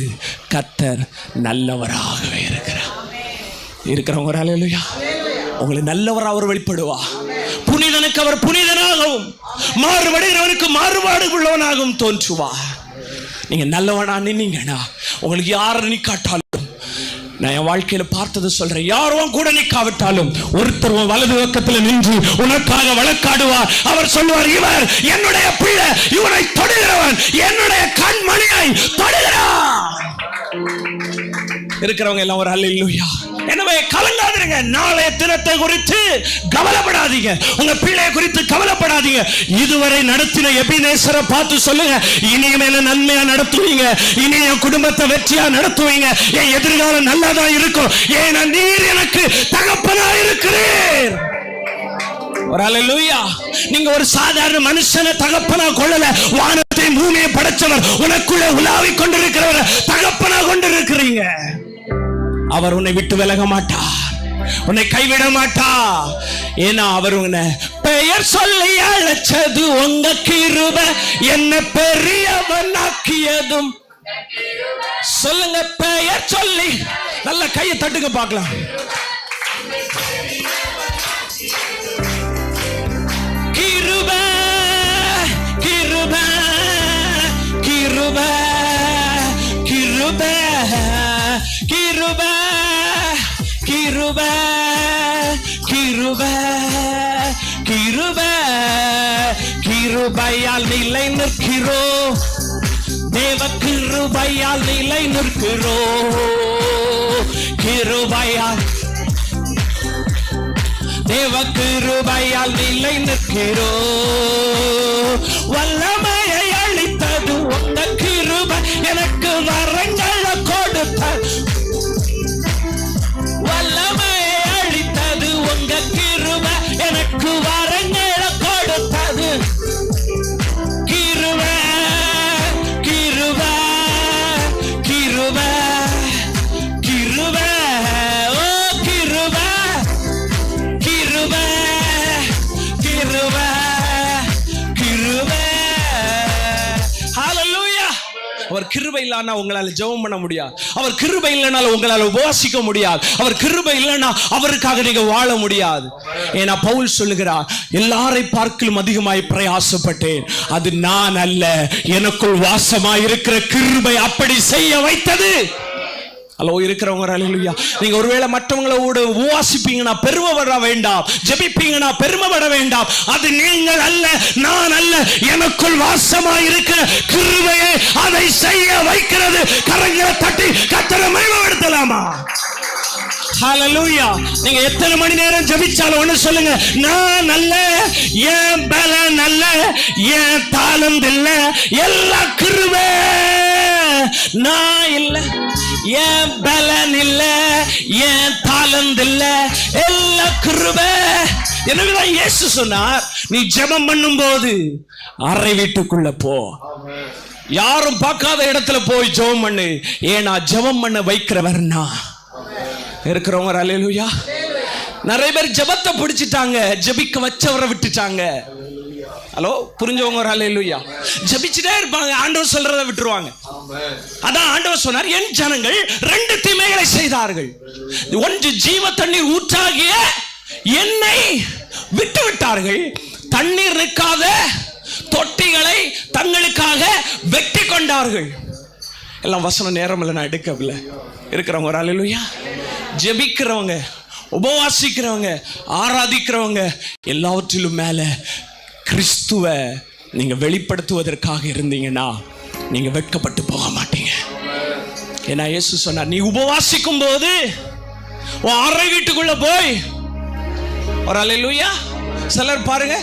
கர்த்தர் நல்லவராகவே இருக்கிறார். இருக்கிறவங்க ஒரு அல்லேலூயா. உங்களை நல்லவராக அவர் வெளிப்படுவா. புனிதனுக்கு அவர் புனிதனாகவும், மாறுபடுகிறவனுக்கு மாறுபாடு உள்ளவனாகவும் தோன்றுவா. நீங்க நல்லவனா நின்னீங்கன்னா உங்களுக்கு யாரை நிக்காட்டாலும், நான் என் வாழ்க்கையில பார்த்ததை சொல்றேன், யாரும் கூட நிக்காவிட்டாலும் ஒருத்தர் வலது பக்கத்தில் நின்று உனக்காக வழக்காடுவார். அவர் சொல்லுவார், இவர் என்னுடைய பிள்ளை, இவனை தொடுகிறவன் என்னுடைய கண்மணியை தொடுகிறான். இருக்கிறவங்க எல்லாம் ஒரு அல்லேலூயா. எனவே கலங்காத இருங்க. நாளைய தினத்தை குறித்து கவலைப்படாதீங்க, உங்க பிள்ளையை குறித்து கவலைப்படாதீங்க. இதுவரை நடத்தின எபினேசரை பார்த்து சொல்லுங்க, இனிமேல நன்மையா நடத்துவீங்க, இனி என் குடும்பத்தை வெற்றியா நடத்துவீங்க, என் எதிர்காலம் நல்லதா இருக்கும், ஏன்னா நீர் எனக்கு தகப்பனா இருக்கிறீர். ஒரு அல்லேலூயா. நீங்க ஒரு சாதாரண மனுஷனை தகப்பனா கொள்ளல, வானத்தை பூமியை படைச்சவர், உனக்குள்ள உலாவிக் கொண்டிருக்கிறவர் தகப்பனா கொண்டிருக்கிறீங்க. அவர் உன்னை விட்டு விலக மாட்டார், உன்னை கைவிட மாட்டார். ஏன்னா அவர் உன்னை பெயர் சொல்லி அழைச்சது உங்க கிருபை, என்ன பெரியவனாக்கியதும். சொல்லுங்க, பெயர் சொல்லி. நல்ல கையை தட்டுங்க பார்க்கலாம். கிருபை கிருபை கிருபை கிருபை கிருபை கிருபை கிருபை கிருபை கிருபையால் நிலை நிற்கிறோம், தேவ கிருபையால் நிலை நிற்கிறோம். கிருபையால் தேவ கிருபையால் நிலை நிற்கிறோ. வல்லமையை அளித்தது உங்க கிருபை, எனக்கு வரங்களை கொடுத்த. வல்லமையை அளித்தது உங்க கிருபை, எனக்கு வரங்களை கொடுத்தது. கிருபை கிருபை கிருபை கிருபை ஓ கிருபை கிருபை கிருபை கிருபை. ஹல்லேலூயா. அவர் கிருபை இல்லைன்னா உங்களால ஜெபம் பண்ண முடியாது, அவர் கிருபை இல்லைனால உங்களால உபவாசிக்க முடியாது, அவர் கிருபை இல்லைன்னா அவருக்காக நீங்க வாழ முடியாது. ஏன்னா பவுல் சொல்லுகிறார், எல்லாரை பார்க்கிலும் அதிகமாய் பிரயாசப்பட்டேன், அது நான் அல்ல, எனக்குள் வாசமாய் இருக்கிற கிருபை அப்படி செய்ய வைத்தது. ஹலோ இருக்கிறவங்க அல்லேலூயா. நீங்க ஒருவேளை மற்றவங்களோட உபவாசிப்பீங்கன்னா பெருமைப்பட வேண்டாம், ஜெபிப்பீங்கன்னா பெருமைப்பட வேண்டாம். அது நீங்கள் அல்ல, நான் அல்ல, எனக்குள் வாசமாய் இருக்கிற கிருபையை அதை செய்ய வைக்கிறது. கரங்களை தட்டி கர்த்தரை மகிமைப்படுத்தலாமா? ஹல்லேலூயா. நீங்க எத்தனை மணி நேரம் ஜெபிச்சாலும் ஒண்ணு சொல்லுங்க, நான் அல்ல, என் பலன் அல்ல, என் தாளம் இல்ல, எல்லா கிருபை. நான் இல்ல, என் பலன் இல்ல, என் தாளம் இல்ல, எல்லா கிருபை. எனவேதான் இயேசு சொன்னார், நீ ஜெபம் பண்ணும் போது அறை வீட்டுக்குள்ள போ, யாரும் பார்க்காத இடத்துல போய் ஜெபம் பண்ணு. ஏன்னா ஜெபம் பண்ண வைக்கிறவர் நான். இருக்கிறவங்க அல்லேலூயா. நிறைய பேர் ஜெபத்தை பிடிச்சிட்டாங்க, ஜெபிக்க வச்சவரை விட்டுட்டாங்க. ஹலோ புரிஞ்சவங்க ஒரு அல்லேலூயா. ஜெபிச்சுட்டே இருப்பாங்க, ஆண்டவர் சொல்றதை விட்டுருவாங்க. அதான் ஆண்டவர் சொன்னார், என் ஜனங்கள் 2 தீமைகளை செய்தார்கள். ஒன்று, ஜீவ தண்ணீர் ஊற்றாகிய என்னை விட்டு விட்டார்கள், தண்ணீர் நிற்காத தொட்டிகளை தங்களுக்காக வெட்டி கொண்டார்கள். எல்லாம் வசன நேரம் இல்லை, நான் எடுக்கவில்லை. இருக்கிறவங்க ஒரு அல்லேலூயா. ஜெபிக்கிறவங்க, உபவாசிக்கிறவங்க, ஆராதிக்கிறவங்க, எல்லாவற்றிலும் மேல கிறிஸ்துவ நீங்க வெளிப்படுத்துவதற்காக இருந்தீங்கன்னா நீங்க வெட்கப்பட்டு போக மாட்டீங்க. ஏன்னா இயேசு சொன்னார், நீ உபவாசிக்கும் போது உன் அறை வீட்டுக்குள்ள போய். ஒரு அல்லேலூயா. சிலர் பாருங்க,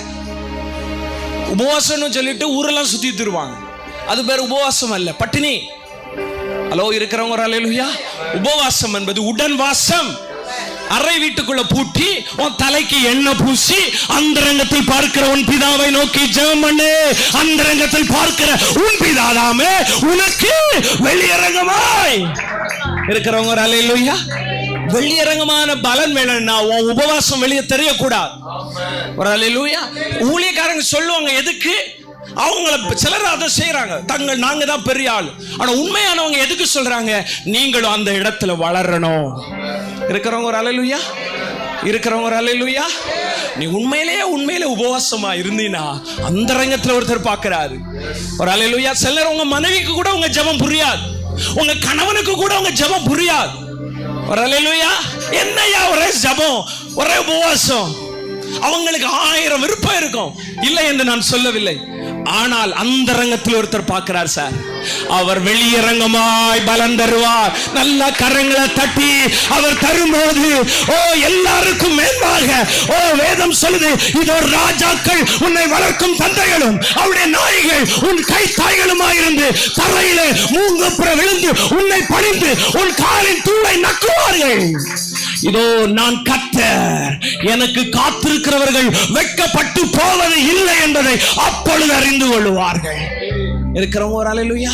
உபவாசம்னு சொல்லிட்டு ஊரெல்லாம் சுத்தி தருவாங்க, அது பேர் உபவாசம் அல்ல, பட்டினி. ஹலோ இருக்கிறவங்க ஒரு அல்லேலூயா. உபவாசம் என்பது உடன் வாசம். அறை வீட்டுக்குள்ள பூட்டி உன் தலைக்கு எண்ணெய் பூசி அந்தரங்கத்தில் பார்க்கிற உன் பிதாவை நோக்கி ஜெபம் பண்ணு. அந்தரங்கத்தில் பார்க்கிற உன் பிதாதாமே உனக்கு வெளியரங்கமாய். இருக்கிறவங்க ஒரு அல்லேலூயா. வெளியரங்கமான பலன் வேணும்னா உன் உபவாசம் வெளியே தெரியக்கூடாது. ஒரு அல்லேலூயா. ஊழியக்காரங்க சொல்லுவாங்க, எதுக்கு அவங்கள சிலர் அதை செய்யறாங்க, நாங்க தான் பெரிய ஆள். ஆனா உண்மையானவங்க எதுக்கு சொல்றாங்க, நீங்களும் அந்த இடத்துல வளரணும். இருக்கிறவங்க ஒரு அல்லேலூயா. இருக்கிறவங்க ஒரு அல்லேலூயா. நீ உண்மையிலே உபவாசமா இருந்தீனா அந்த ரங்கத்துல ஒருத்தர் பார்க்கிறாரு. ஒரு அல்லேலூயா. சிலர் உங்க மனைவிக்கு கூட உங்க ஜெபம் புரியாது, உங்க கணவனுக்கு கூட உங்க ஜெபம் புரியாது. ஒரு அல்லேலூயா. என்னையா ஒரே ஜெபம், ஒரே உபவாசம். அவங்களுக்கு 1000 விருப்பம் இருக்கும், இல்லை என்று நான் சொல்லவில்லை. ஆனால் அந்தரங்கத்தில் ஒருத்தர் பார்க்கிறார் சார். அவர் வெளியரங்கமாய் பலன் தருவார். நல்ல கரங்களை தட்டி அவர் தரும்போது எல்லாருக்கும் மேன்பாக வேதம் சொல்லுது, இதோ ராஜாக்கள் உன்னை வளர்க்கும் தந்தைகளும் அவருடைய நாய்கள் உன் கை தாய்களுமாயிருந்து தரையில மூங்கப்புற விழுந்து உன்னை பணிந்து உன் காலின் தூளை நக்குவார்கள். இதோ நான் கர்த்தர், எனக்கு காத்திருக்கிறவர்கள் வெட்கப்பட்டு போவது இல்லை என்பதை அப்பொழுது அறிந்து கொள்வார்கள். இருக்கிறவங்க ஒரு அல்லேலூயா.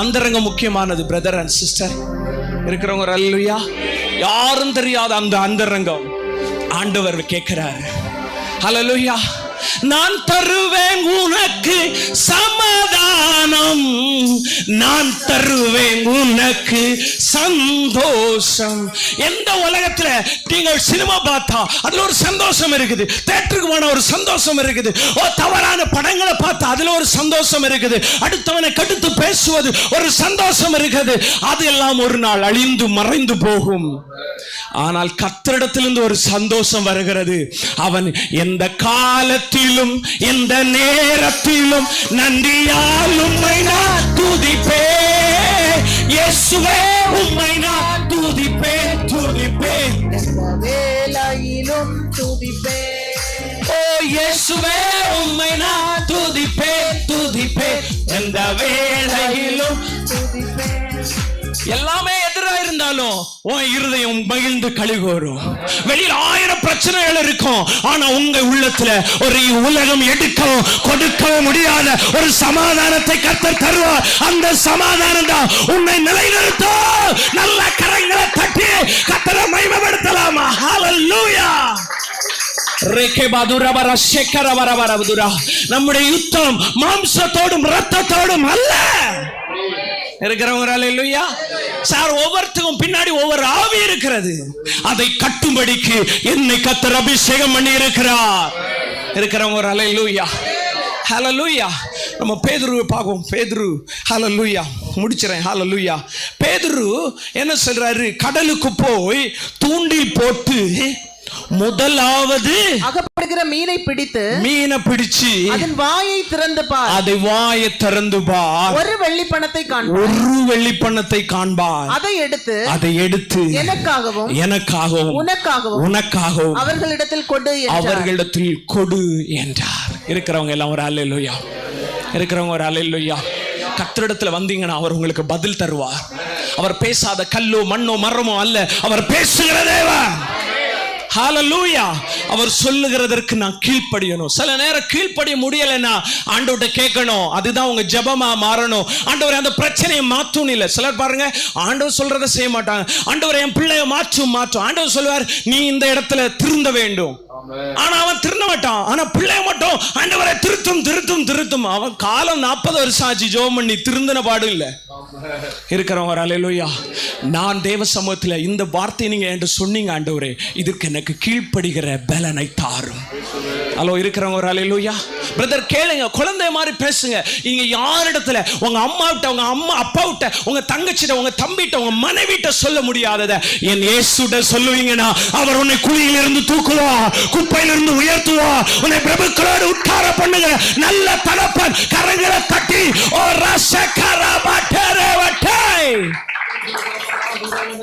அந்தரங்கம் முக்கியமானது பிரதர் அண்ட் சிஸ்டர். இருக்கிறவங்க ஒரு அல்லேலூயா. யாரும் தெரியாத அந்த அந்தரங்கம் ஆண்டவர் கேட்கிறார். அல்லேலூயா. நான் தருவேன் உனக்கு சமாதானம், நான் தருவேன் உனக்கு சந்தோஷம். எந்த உலகத்துல நீங்கள் சினிமா பார்த்தா அதுல ஒரு சந்தோஷம் இருக்குது, தியேட்டருக்கு போன ஒரு சந்தோஷம் இருக்குது, தவறான படங்களை பார்த்தா அதுல ஒரு சந்தோஷம் இருக்குது, அடுத்தவனை கடுத்து பேசுவது ஒரு சந்தோஷம் இருக்குது. அது எல்லாம் ஒரு நாள் அழிந்து மறைந்து போகும். ஆனால் கர்த்தரிடத்திலிருந்து ஒரு சந்தோஷம் வருகிறது. அவன் எந்த காலத்திலும் எந்த நேரத்திலும் நன்றியால் உம்மை நான் துதிப்பேன். இயேசுவே உம்மை நான் துதிப்பேன், துதிப்பேன். எந்த வேளையிலும் துதிப்பேன். ஓ இயேசுவே உம்மை நான் துதிப்பேன், துதிப்பேன். எந்த வேளையிலும் துதிப்பேன். எல்லாமே எதிராக இருந்தாலும் உன் இருதயம் மகிழ்ந்து கழிகோரும். வெளியில் 1000 பிரச்சனைகள் இருக்கும், ஆனா உங்க உள்ளத்துல ஒரு உலகம் எடுக்கவும் கொடுக்கவும் முடியாத ஒரு சமாதானத்தை கர்த்தர் தருவார். அந்த சமாதானம் தான் உன்னை நிலைநிறுத்தும். நல்ல கரங்களை தட்டி கர்த்தரை மகிமைப்படுத்தலாமா? ஹல்லேலூயா. நம்முடைய யுத்தம் மாம்சத்தோடும் இரத்தத்தோடும் அல்ல. இருக்கிறவங்க அல்லேலூயா. சார், ஒவ்வொருத்தரும் பின்னாடி ஒவ்வொரு ஆவி இருக்கிறது. அதை கட்டும்படிக்கு என்னை கர்த்தர் அபிஷேகம் பண்ணி இருக்கிறார். இருக்கிறவங்க அல்லேலூயா. ஹல்லேலூயா. நம்ம பேதுருவை பார்ப்போம். பேதுரு, ஹல்லேலூயா, முடிச்சிறேன். ஹல்லேலூயா. பேதுரு என்ன சொல்றாரு? கடலுக்கு போய் தூண்டில் போட்டு முதலாவது அகப்படுகிற மீனை பிடிச்சு அதன் வாயை திறந்து பார். அதை வாயை திறந்து பார். ஒரு வெள்ளி பணத்தை காண்பார். ஒரு வெள்ளி பணத்தை காண்பார். அதை எடுத்து எனக்காகவும் உனக்காகவும் அவர்களிடத்தில் கொடு என்றார். இருக்கிறவங்க எல்லாம் ஒரு அல்லேலூயா. இருக்கிறவங்க ஒரு அல்லேலூயா. கர்த்தரிடத்துல வந்தீங்கன்னா அவர் உங்களுக்கு பதில் தருவார். அவர் பேசாத கல்லோ மண்ணோ மரமோ அல்ல, அவர் பேசுகிற தேவன். ஹல்லேலூயா. அவர் சொல்லுகிறதற்கு நான் கீழ்ப்படியணும். சில நேரம் கீழ்ப்படிய முடியலைன்னா ஆண்டவர்கிட்ட கேட்கணும். அதுதான் உங்க ஜெபமா மாறணும். ஆண்டவரே அந்த பிரச்சனையை மாற்றும். இல்ல சிலர் பாருங்க, ஆண்டவர் சொல்றதை செய்ய மாட்டாங்க. ஆண்டவரே என் பிள்ளைய மாற்றும். ஆண்டவர் சொல்லுவார், நீ இந்த இடத்துல திருந்த வேண்டும். ஆனா அவன் திருந்த மாட்டான். ஆனா பிள்ளைய மட்டும் ஆண்டவரை திருத்தும். அவன் காலம் 40 வருஷம் ஆச்சு ஜெபம் பண்ணி, திருந்தின பாடு இல்ல. இருக்கிறவங்க அல்லேலூயா. நான் தேவ சமூகத்துல இந்த வார்த்தையை நீங்க என்று சொன்னீங்க, ஆண்டவரே இதற்கு எனக்கு கீழ்ப்படுகிற பலனை தாரும். ஹலோ, இருக்கிறவங்க அல்லேலூயா. பிரதர் கேளுங்க, குழந்தை மாதிரி பேசுங்க. நீங்க யாரிடத்துல உங்க அம்மாவிட்ட, உங்க அப்பாவிட்ட, உங்க தங்கச்சிட்ட, உங்க தம்பிட்ட, உங்க மனைவிட்ட சொல்ல முடியாததை என் இயேசுட்ட சொல்லுவீங்கன்னா அவர் உன்னை குழியிலிருந்து தூக்குவா, குப்பையிலிருந்து உயர்த்துவா, உன்னை பிரபுக்களோடு உட்கார பண்ணுங்க. நல்ல தகப்பன் கரங்களை தட்டி ஓ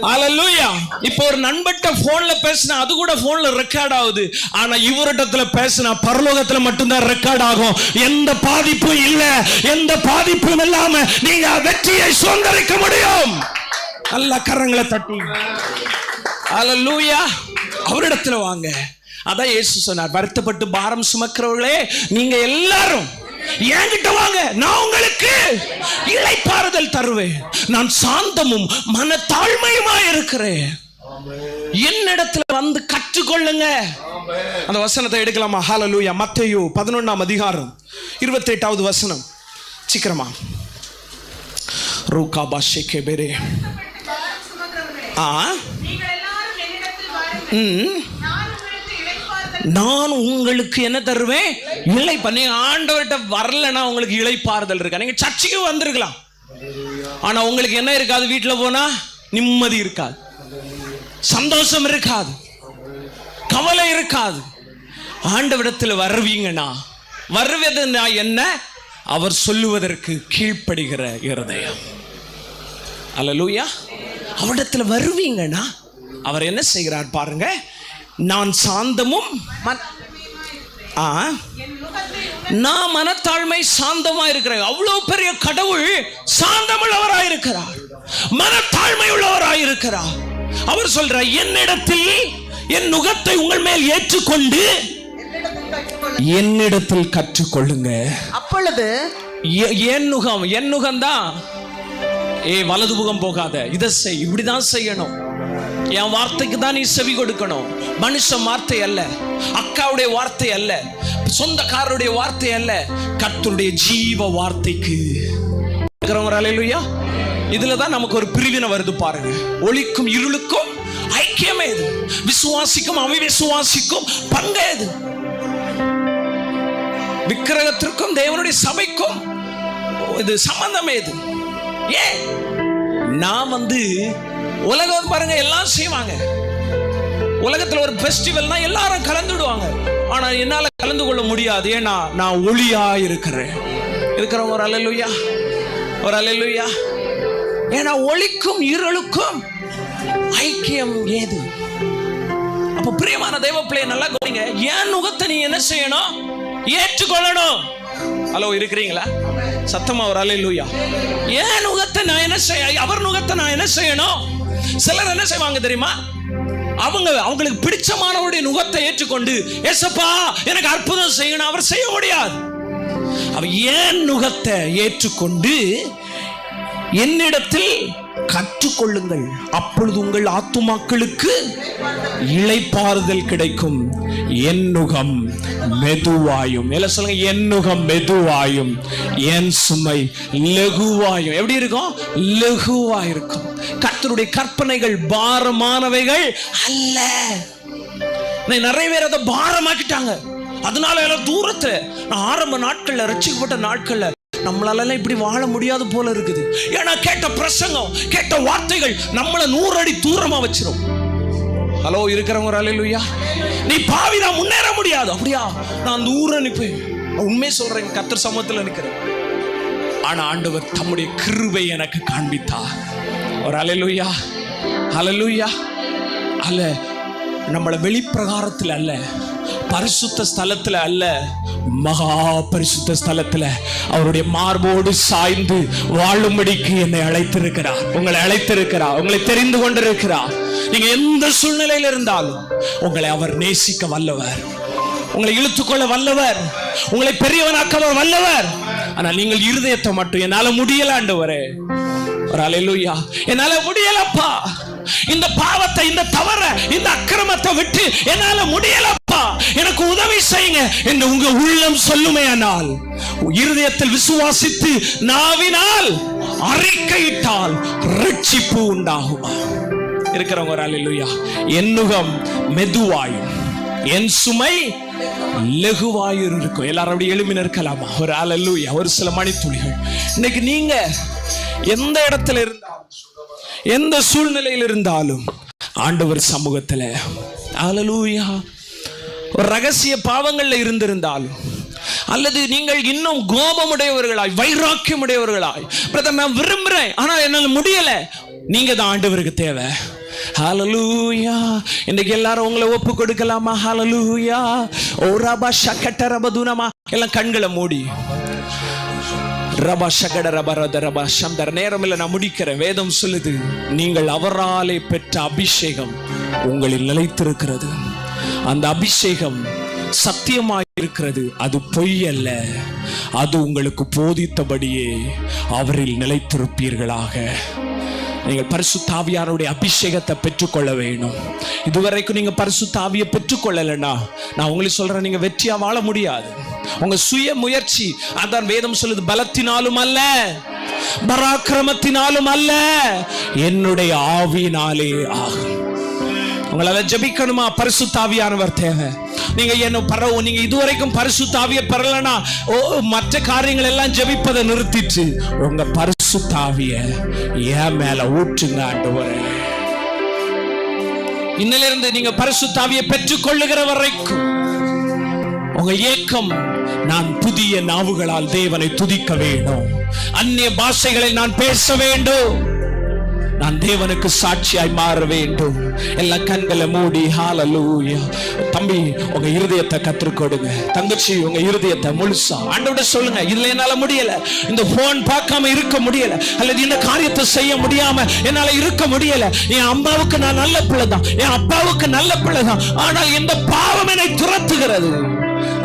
ஹல்லேலூயா. இப்போ ஒரு நண்பட்ட போன்ல பேசினா அது கூட போன்ல ரெக்கார்ட் ஆகுது. ஆனா இவரிடத்துல பேசினா பரலோகத்துல மட்டும்தான் ரெக்கார்ட் ஆகும். எந்த பாதிப்பும் இல்ல. எந்த பாதிப்பும் இல்லாம நீங்க வெற்றியை சுதந்திரிக்க முடியும். நல்ல கரங்களை தட்டி ஹல்லேலூயா. அவரிடத்துல வாங்க. அதான் இயேசு சொன்னார், வருத்தப்பட்டு பாரம் சுமக்கிறவர்களே நீங்க எல்லாரும் என்கிட்ட வாங்க, நான் உங்களுக்கு இளைப்பாறுதல் தருவேன். நான் சாந்தமும் மனத்தாழ்மையுமா இருக்கிறேன். என்னிடத்துல வந்து கற்றுக்கொள்ளுங்க. அந்த வசனத்தை எடுக்கலாமா? ஹல்லேலூயா. மத்தேயு 11ஆம் அதிகாரம் 28வது வசனம். சீக்கிரமா. ரூகா பாஷேகே பெரே. நான் உங்களுக்கு என்ன தருவேன்? இளைப்பாறுதல். நீங்க ஆண்டவர்கிட்ட வரலன்னா உங்களுக்கு இளைப்பாறுதல் இருக்கா? நீங்க சர்ச்சுக்கு வந்திருக்கலாம், ஆனா உங்களுக்கு என்ன இருக்காது? வீட்டுல போனா நிம்மதி இருக்காது, சந்தோஷம் இருக்காது, கவலை இருக்காது. ஆண்டவரிடத்துல வருவீங்கன்னா, வருவதுன்னா என்ன? அவர் சொல்லுவதற்கு கீழ்ப்படுகிற இருதயம். அல்லேலூயா. அவரிடத்துல வருவீங்கன்னா அவர் என்ன செய்கிறார் பாருங்க. நான் சாந்தமும் நான் மனத்தாழ்மை சாந்தமா இருக்கிறேன். அவ்வளவு பெரிய கடவுள் சாந்தமுள்ளவராயிருக்கிறார், மனத்தாழ்மை உள்ளவராயிருக்கிறார். அவர் சொல்றார், என்னிடத்தில் என் நுகத்தை உங்கள் மேல் ஏற்றுக்கொண்டு என்னிடத்தில் கற்றுக்கொள்ளுங்க. அப்பொழுது என் நுகம்தான். வலது முகம் போகாத, இதை செய், இப்படிதான் செய்யணும், என் வார்த்தைக்கு தான் நீ செவி கொடுக்கணும். மனுஷன் வார்த்தை அல்ல, அக்காவுடைய வார்த்தை அல்ல, சொந்தக்காரருடைய வார்த்தை அல்ல, கர்த்தருடைய ஜீவ வார்த்தைக்கு. அல்லேலூயா. இதுலதான் நமக்கு ஒரு பிரிவினை வருது பாருங்க. ஒளிக்கும் இருளுக்கும் ஐக்கியமே இது. விசுவாசிக்கும் அவிசுவாசிக்கும் பங்கு இது. விக்கிரகத்திற்கும் தேவனுடைய சபைக்கும் இது சம்பந்தமே இது. ஏன் நான் உலகம் பாருங்க எல்லாம் செய்வாங்க. உலகத்துல ஒரு ஃபெஸ்டிவல்னா எல்லாரும் கலந்துடுவாங்க. ஆனா என்னால கலந்து கொள்ள முடியாது. ஏன்னா நான் ஒளியா இருக்கிறவங்க ஒரு அல்லேலூயா, ஒரு அல்லேலூயா. ஏன்னா ஒளிக்கும் இருளுக்கும் ஐக்கியம் ஏது? அப்ப பிரியமான தேவ பிள்ளையை நல்லா கவனிங்க. என் நுகத்தை நீ என்ன செய்யணும்? ஏற்றுக்கொள்ளணும். ஹலோ, இருக்கிறீங்களா? சத்தமா ஒரு அல்லேலூயா. என் நுகத்தை நான் என்ன செய்ய, அவர் நுகத்தை நான் என்ன செய்யணும்? சிலர் என்ன செய்வாங்க தெரியுமா? அவங்களுக்கு பிடிச்சமானவருடைய நுகத்தை ஏற்றுக்கொண்டு, ஏசப்பா எனக்கு அற்புதம் செய்யணும், அவர் செய்ய முடியாது. அவர் ஏன் நுகத்தை ஏற்றுக்கொண்டு என்னிடத்தில் கற்றுக்கொள்ளுங்கள், அப்பொழுது உங்கள் ஆத்துமாக்களுக்கு இளைப்பாறுதல் கிடைக்கும். என் நுகம் மெதுவாயும், எல்லாம் சொல்லுங்க, என் நுகம் மெதுவாயும் என் சுமை லகுவாயும். எப்படி இருக்கும்? லகுவாயிருக்கும். கர்த்தருடைய கற்பனைகள் பாரமானவைகள் அல்ல. நிறைய பேர் அதை பாரமாக்கிட்டாங்க. அதனால எல்லாம் தூரத்துல, நான் ஆரம்ப நாட்கள்ல, ரட்சிக்கப்பட்ட நாட்கள்ல நம்மளால இப்படி வாழ முடியாது போல இருக்குது. ஏன்னா கேட்ட பிரசங்கம், கேட்ட வார்த்தைகள் நம்மள 100 அடி தூரமா வச்சிரும். ஹலோ, இருக்கிறவங்க அல்லேலூயா. நீ பாவிதான், முன்னேற முடியாது. அப்படியா? நான் தூரம் நிப்பேன். உண்மையை சொல்றேன், கர்த்தர் சமூகத்தில் நிற்கிறேன். ஆனா ஆண்டவர் தம்முடைய கிருபை எனக்கு காண்பித்தார். ஒரு அல்லேலூயா, அல்லேலூயா. அல்ல, நம்மள வெளிப்பிரகாரத்தில் அல்ல, பரிசுத்த ஸ்தலத்துல அல்ல, மகா பரிசுத்த ஸ்தலத்துல அவருடைய மார்போடு சாய்ந்து வாழும்படிக்கு என்னை அழைத்திருக்கிறார், உங்களை அழைத்திருக்கிறார், உங்களை தெரிந்து கொண்டிருக்கிறார். நீங்க எந்த சூழ்நிலையில் இருந்தாலும் உங்களை அவர் நேசிக்க வல்லவர், உங்களை இழுத்துக்கொள்ள வல்லவர், உங்களை பெரியவனாக்க வல்லவர். ஆனா நீங்கள் இருதயத்தை மட்டும், என்னால முடியல ஆண்டவரே, ஒரு அல்லேலூயா, என்னால முடியலப்பா, இந்த பாவத்தை, இந்த தவற, இந்த அக்கிரமத்தை விட்டு என்னால முடியலப்பா, எனக்கு உதவி செய்யுங்க என்று உங்க உள்ளம் சொல்லுமேயானால், இருதயத்தில் விசுவாசித்து நாவினால் அறிக்கையிட்டால் ரட்சிப்பு உண்டாகுமா? இருக்கிறவங்க ஒரு அல்லேலூயா. என் நுகம் மெதுவாயும் என் சுமை லகுவாயும் இருக்கும். எல்லாரும் அப்படி எழுப்பி நிற்கலாமா? ஒரு அல்லேலூயா. ஒரு சில மணித்துளிகள். இன்னைக்கு நீங்க எந்த இடத்துல இருந்தாலும், எந்த சூழ்நிலையில் இருந்தாலும் ஆண்டவர் சமூகத்துல அல்லேலூயா, ஒரு ரகசிய பாவங்கள்ல இருந்திருந்தாலும், அல்லது நீங்கள் இன்னும் கோபமுடையவர்களாய், வைராக்கியமுடையவர்களாய், பிரதம நான் விரும்புறேன் ஆனா என்னால முடியல, நீங்க தான் ஆண்டவருக்கு தேவை. ஹalleluya. இன்னைக்கு எல்லாரும் உங்களை ஒப்பு கொடுக்கலாமா? ஹalleluya. ஓ ரபா ஷக்கட்ட ரபதுனமா. எல்லாம் கண்களை மூடி. ரபா ஷகட ரபரத ரபா சந்தர். நேரம் இல்லை, நான் முடிக்கிறேன். வேதம் சொல்லுது, நீங்கள் அவராலே பெற்ற அபிஷேகம் உங்களில் நிலைத்திருக்கிறது. அந்த அபிஷேகம் சத்தியமாயிருக்கிறது, அது பொய் அல்ல. அது உங்களுக்கு போதித்தபடியே அவரில் நிலைத்திருப்பீர்களாக. நீங்கள் பரிசுத்த ஆவியாருடைய அபிஷேகத்தை பெற்றுக்கொள்ள வேணும். இதுவரைக்கும் நீங்க பரிசுத்த ஆவியை பெற்றுக்கொள்ளலைன்னா, நான் உங்களுக்கு சொல்றேன், நீங்க வெற்றியா வாழ முடியாது. உங்க சுய முயற்சி, அதான் வேதம் சொல்லுது, பலத்தினாலும் அல்ல, பராக்கிரமத்தினாலும் அல்ல, என்னுடைய ஆவியினாலே ஆகும். உங்களால ஜெபிக்கணுமா? பரிசுத்த ஆவியானவர் தேவை. நீங்க என்ன பரவும், நீங்க இதுவரைக்கும் பரிசுத்த ஆவியை பெறலனா, மற்ற காரியங்கள் எல்லாம் ஜெபிப்பதை நிறுத்திட்டு உங்க பரிசுத்த ஆவியை என் மேல ஊற்றுங்க ஆண்டவரே. இன்னிலிருந்து நீங்க பரிசுத்த ஆவியை பெற்றுக் கொள்ளுகிற வரைக்கும் உங்கள் ஏக்கம், நான் புதிய நாவுகளால் தேவனை துதிக்க வேண்டும், அந்நிய பாஷைகளை நான் பேச வேண்டும், நான் தேவனுக்கு சாட்சியாய் மாற வேண்டும். எல்லா கண்களை மூடி ஹalleluya. தம்பி, உங்க இருதயத்தை கற்றுக் கொடுங்க. தங்கச்சி, உங்க இருதயத்தை முழுசா ஆண்டவரோட சொல்லுங்க. இதுல என்னால முடியல, இந்த போன் பார்க்காம இருக்க முடியல, அல்லது இந்த காரியத்தை செய்ய முடியாம என்னால இருக்க முடியல. என் அம்மாவுக்கு நான் நல்ல பிள்ளை தான், என் அப்பாவுக்கு நல்ல பிள்ளை தான், ஆனால் இந்த பாவம் என்னை துரத்துகிறது.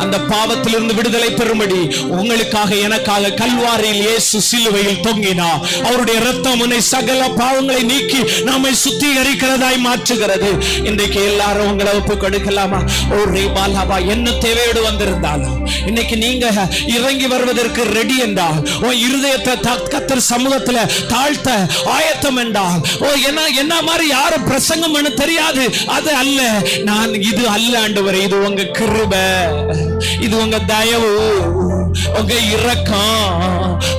அந்த பாவத்திலிருந்து விடுதலை பெறும்படி உங்களுக்காக எனக்காக கல்வாரியில் இயேசு சிலுவையில் தொங்கினார். அவருடைய இரத்தம் உன்னை சகல பாவங்களை நீக்கி நம்மை சுத்திகரிக்கிறதாய் மாற்றுகிறது. இன்றைக்கு எல்லாரும் உங்களை ஒப்பு கொடுக்கலாமா? ஓ ரீபாலாபா, என்ன தேவையோடு வந்திருந்தாலும் இன்னைக்கு நீங்க இறங்கி வருவதற்கு ரெடி என்றால், உன் இருதயத்தை கர்த்தர் சமூகத்துல தாழ்த்த ஆயத்தம் என்றால், ஓ என்ன மாதிரி யாரும் பிரசங்கம் பண்ண தெரியாது, அது அல்ல, நான் இது அல்ல ஆண்டவரே, இது உங்க கிருபை, இது உங்க தயவு, உங்க இரக்கம்,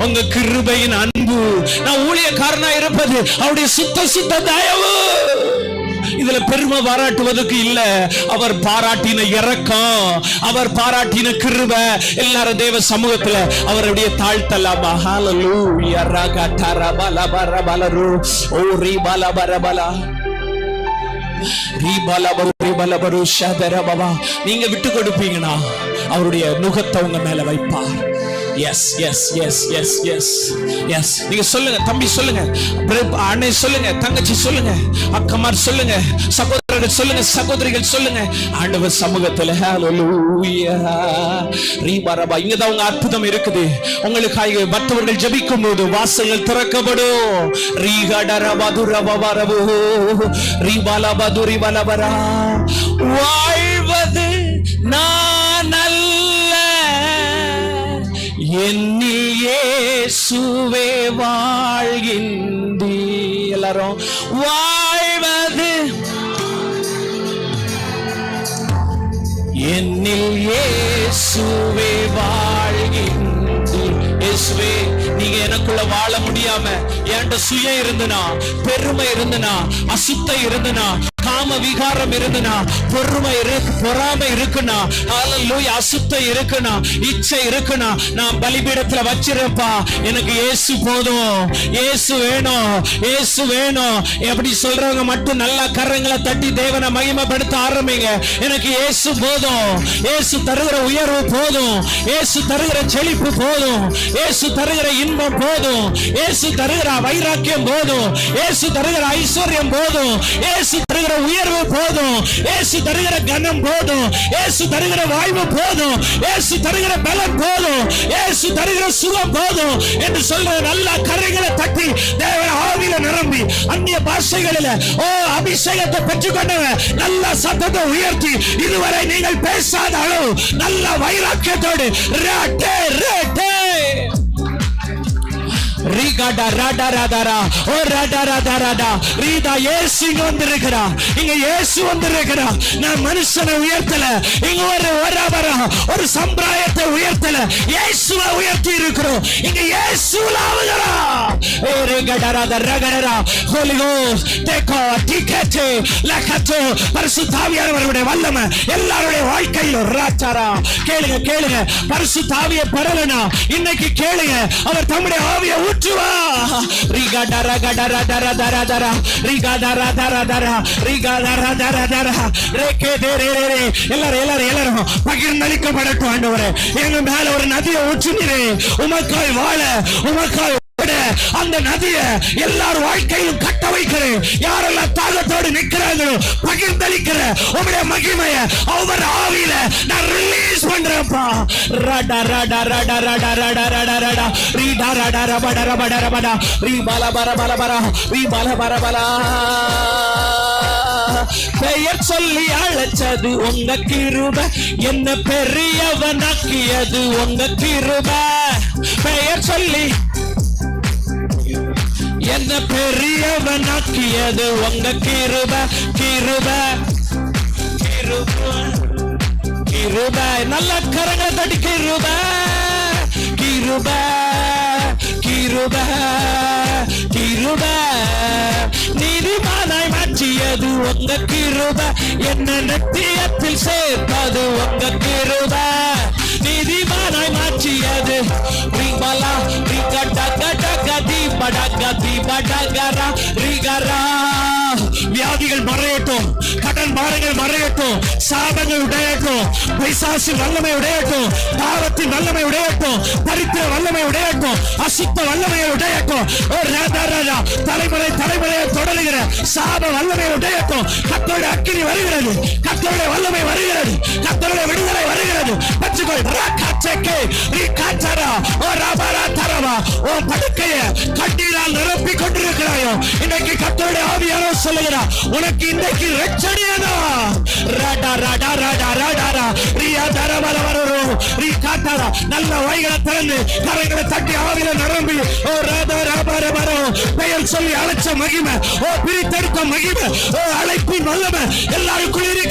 உங்க கிருபையின் அன்பு. நான் ஊழியக்காரனா இருப்பது அவருடைய சுத்த தயவு. இதுல பெருமை பாராட்டுவதற்கு இல்ல, அவர் பாராட்டின இரக்கம், அவர் பாராட்டின கிருபை. எல்லாரும் தேவ சமூகத்துல அவருடைய தாழ்த்தலாமா? ஹalleluya. ரகதர பலபரபலரு ஓ ரிபலபரபலா நீங்க விட்டு கொடுப்பீங்கன்னா அவருடைய நுகத்தை உங்க மேல வைப்பார். Yes yes yes yes yes yes. நீங்க சொல்லுங்க, தம்பி சொல்லுங்க, அண்ணே சொல்லுங்க, தங்கச்சி சொல்லுங்க, அக்கமார் சொல்லுங்க, சகோதரர்கள் சொல்லுங்க, சகோதரிகள் சொல்லுங்க, ஆண்டவர் சமூகத்துல ஹalleluya. ரீபரபா, இங்கதான் உங்க அற்புதம் இருக்குது. உங்களுக்காக மற்றவர்கள் ஜெபிக்கும் போது வாசல்கள் திறக்கப்படும். ரீகடரபதுரபவரபு ரீபாலபதுரிபலபரா. வாழ்வது நான் அல்ல, என்னில் இயேசுவே வாழ்கின்றீ. எல்லாரும் வாழ்வது என்னில் இயேசுவே வாழ்கின்றீ. இயேசுவே, நீங்க எனக்குள்ள வாழ முடியாம என்கிட்ட சுயம் இருந்துனா, பெருமை இருந்துனா, அசுத்தம் இருந்துனா, காம விகாரம் இருக்குனா, பொறாமை இருக்குனா, ஹalleluya, அசுத்தம் இருக்குனா, இச்சை இருக்குனா, நான் பலிபீடத்துல வச்சிருப்பா. எனக்கு இயேசு போதும், இயேசு வேணும், இயேசு வேணும். எப்படி சொல்றவங்க மட்டும் நல்லா கரங்களை தட்டி தேவனை மகிமைப்படுத்த ஆரம்பிங்க. எனக்கு இயேசு போதும், இயேசு தருகிற உயர்வு போதும், இயேசு தருகிற செழிப்பு போதும், இயேசு தருகிற இன்பம் போதும், இயேசு தருகிற வைராக்கியம் போதும், இயேசு தருகிற ஐஸ்வர்யம் போதும், இயேசு தருகிற உயர்வு போதும், இயேசு தருகிற கனம் போதும், இயேசு தருகிற வாழ்வு போதும், இயேசு தருகிற பலம் போதும், இயேசு தருகிற சுகம் போதும் என்று சொல்ற நல்ல கரைகளை தட்டி தேவன் ஆவியில நிரம்பி அந்நிய பாஷைகளில ஓ அபிஷேகத்தை பெற்றுக்கொண்டவன் நல்ல சத்தத்தை உயர்த்தி இதுவரை நீங்கள் பேசாத அளவு நல்ல வைராக்கியத்தோடு ரேட்டே ரேட்டே ரீகாடா ராடா ராடாரா ஓ ராடா ராடா ராடா ரீதா. இயேசு இங்க வந்திருக்கிறா, இங்க இயேசு வந்திருக்கிறா. நான் மனுஷனை உயர்த்தல, இங்க ஒரு சம்பிரதாயத்தை உயர்த்தல, இயேசுவை உயர்த்தி இருக்கிறோம். இங்க இயேசுல ஆவுகிறா. ஏ ரீகாடா ராடா ரகடரா ஹோலி கோஸ்ட் டேக்கோ டிகேட்டே லகட்டோ. பரிசுத்த ஆவியானவருடைய வல்லமை எல்லாருடைய வாழ்க்கையில ராச்சாரா. கேளுங்க கேளுங்க, பரிசுத்த ஆவியை பெறலனா இன்னைக்கு கேளுங்க, அவர் தம்முடைய ஆவியை ஊற்றுவா. ரீகாடரா கடரா தரா தரா தரா ரீகாடரா தரா தரா ரீகாடரா தரா தரா ரேகே தேரே ரே. எல்லாரும் பகிர்ந்தளிக்கப்படட்டும். ஆண்டவரே, எங்க மேல ஒரு நதியை ஊற்றுனீரே, உமக்காய் வாழ, உமக்காய் அந்த நதியை எல்லார் வாழ்க்கையிலும் கட்ட வைக்கிறேன். யாரெல்லாம் தாகத்தோடு நிற்கிறார்களோ பகிர்ந்தளிக்கிற உங்களுடைய மகிமையை அவர் ஆவியில நான் release பண்றேன்ப்பா. ரடா ரடா ரடா ரடா ரடா ரடா ரடா Rita ரடா Rabada Rabada Rabada ரீ பால பர பல பர ரீ பால பர பல. பெயர் சொல்லி அழைச்சது உங்க கிருபை, என்ன பெரியவனாக்கியது உங்க கிருபை. பெயர் சொல்லி என்ன பெரியவனாக்கியது உங்க கிருபை கிருபை கிருபை கிருபை. நல்ல கரங்களை தட்டி கிருபை கிருபை கிருபை கிருபை. நீதிமானாய் மாற்றியது உங்க கிருபை, என்ன நித்தியத்தில் சேர்ப்பது உங்க கிருபை நீதிமானாய் மாற்றியது ரிபலா ரிகடகடக தீபடக தீபடகரா ரிகரா வியாதிகள் மறையட்டும் கடன் பாரங்கள் மறையட்டும் சாபங்கள் உடையட்டும் பிசாசு வல்லமை உடையட்டும் பாவத்தின் வல்லமை உடையட்டும் தரித்திர வல்லமை உடையட்டும் அசுத்த வல்லமை உடையட்டும் ஓ ராஜா ராஜா தலைமுறை தலைமுறையை தொடருகிற சாப வல்லமை உடையட்டும் கர்த்தருடைய அக்கினி வருகிறது கர்த்தருடைய வல்லமை வருகிறது கர்த்தருடைய விடுதலை வருகிறது பச்சுக்கொள் ராகாச்சேக்கே ரிகாச்சரா ஓ ராபரா தரவா ஓ படுக்கையை கண்ணீரால் நிரப்பிக் கொண்டிருக்கிறாயோ இன்னைக்கு கர்த்தருடைய ஆவியானவர் சொல்லுகிறார் உனக்கு இன்றைக்கு ரட்சணியனா ராடா ராடா ராடா ராடா ரியா தரவல வரோ ரிகாட்டரா நல்ல வாய்களை திறந்து கரங்களை தட்டி ஆவியில நிரம்பி ஓ ராதா ராபர வரோ பெயர் சொல்லி அழைச்ச மகிமை ஓ பிரித்தெடுத்த மகிமை ஓ அழைப்பின் வல்லமை எல்லாருக்குள்ள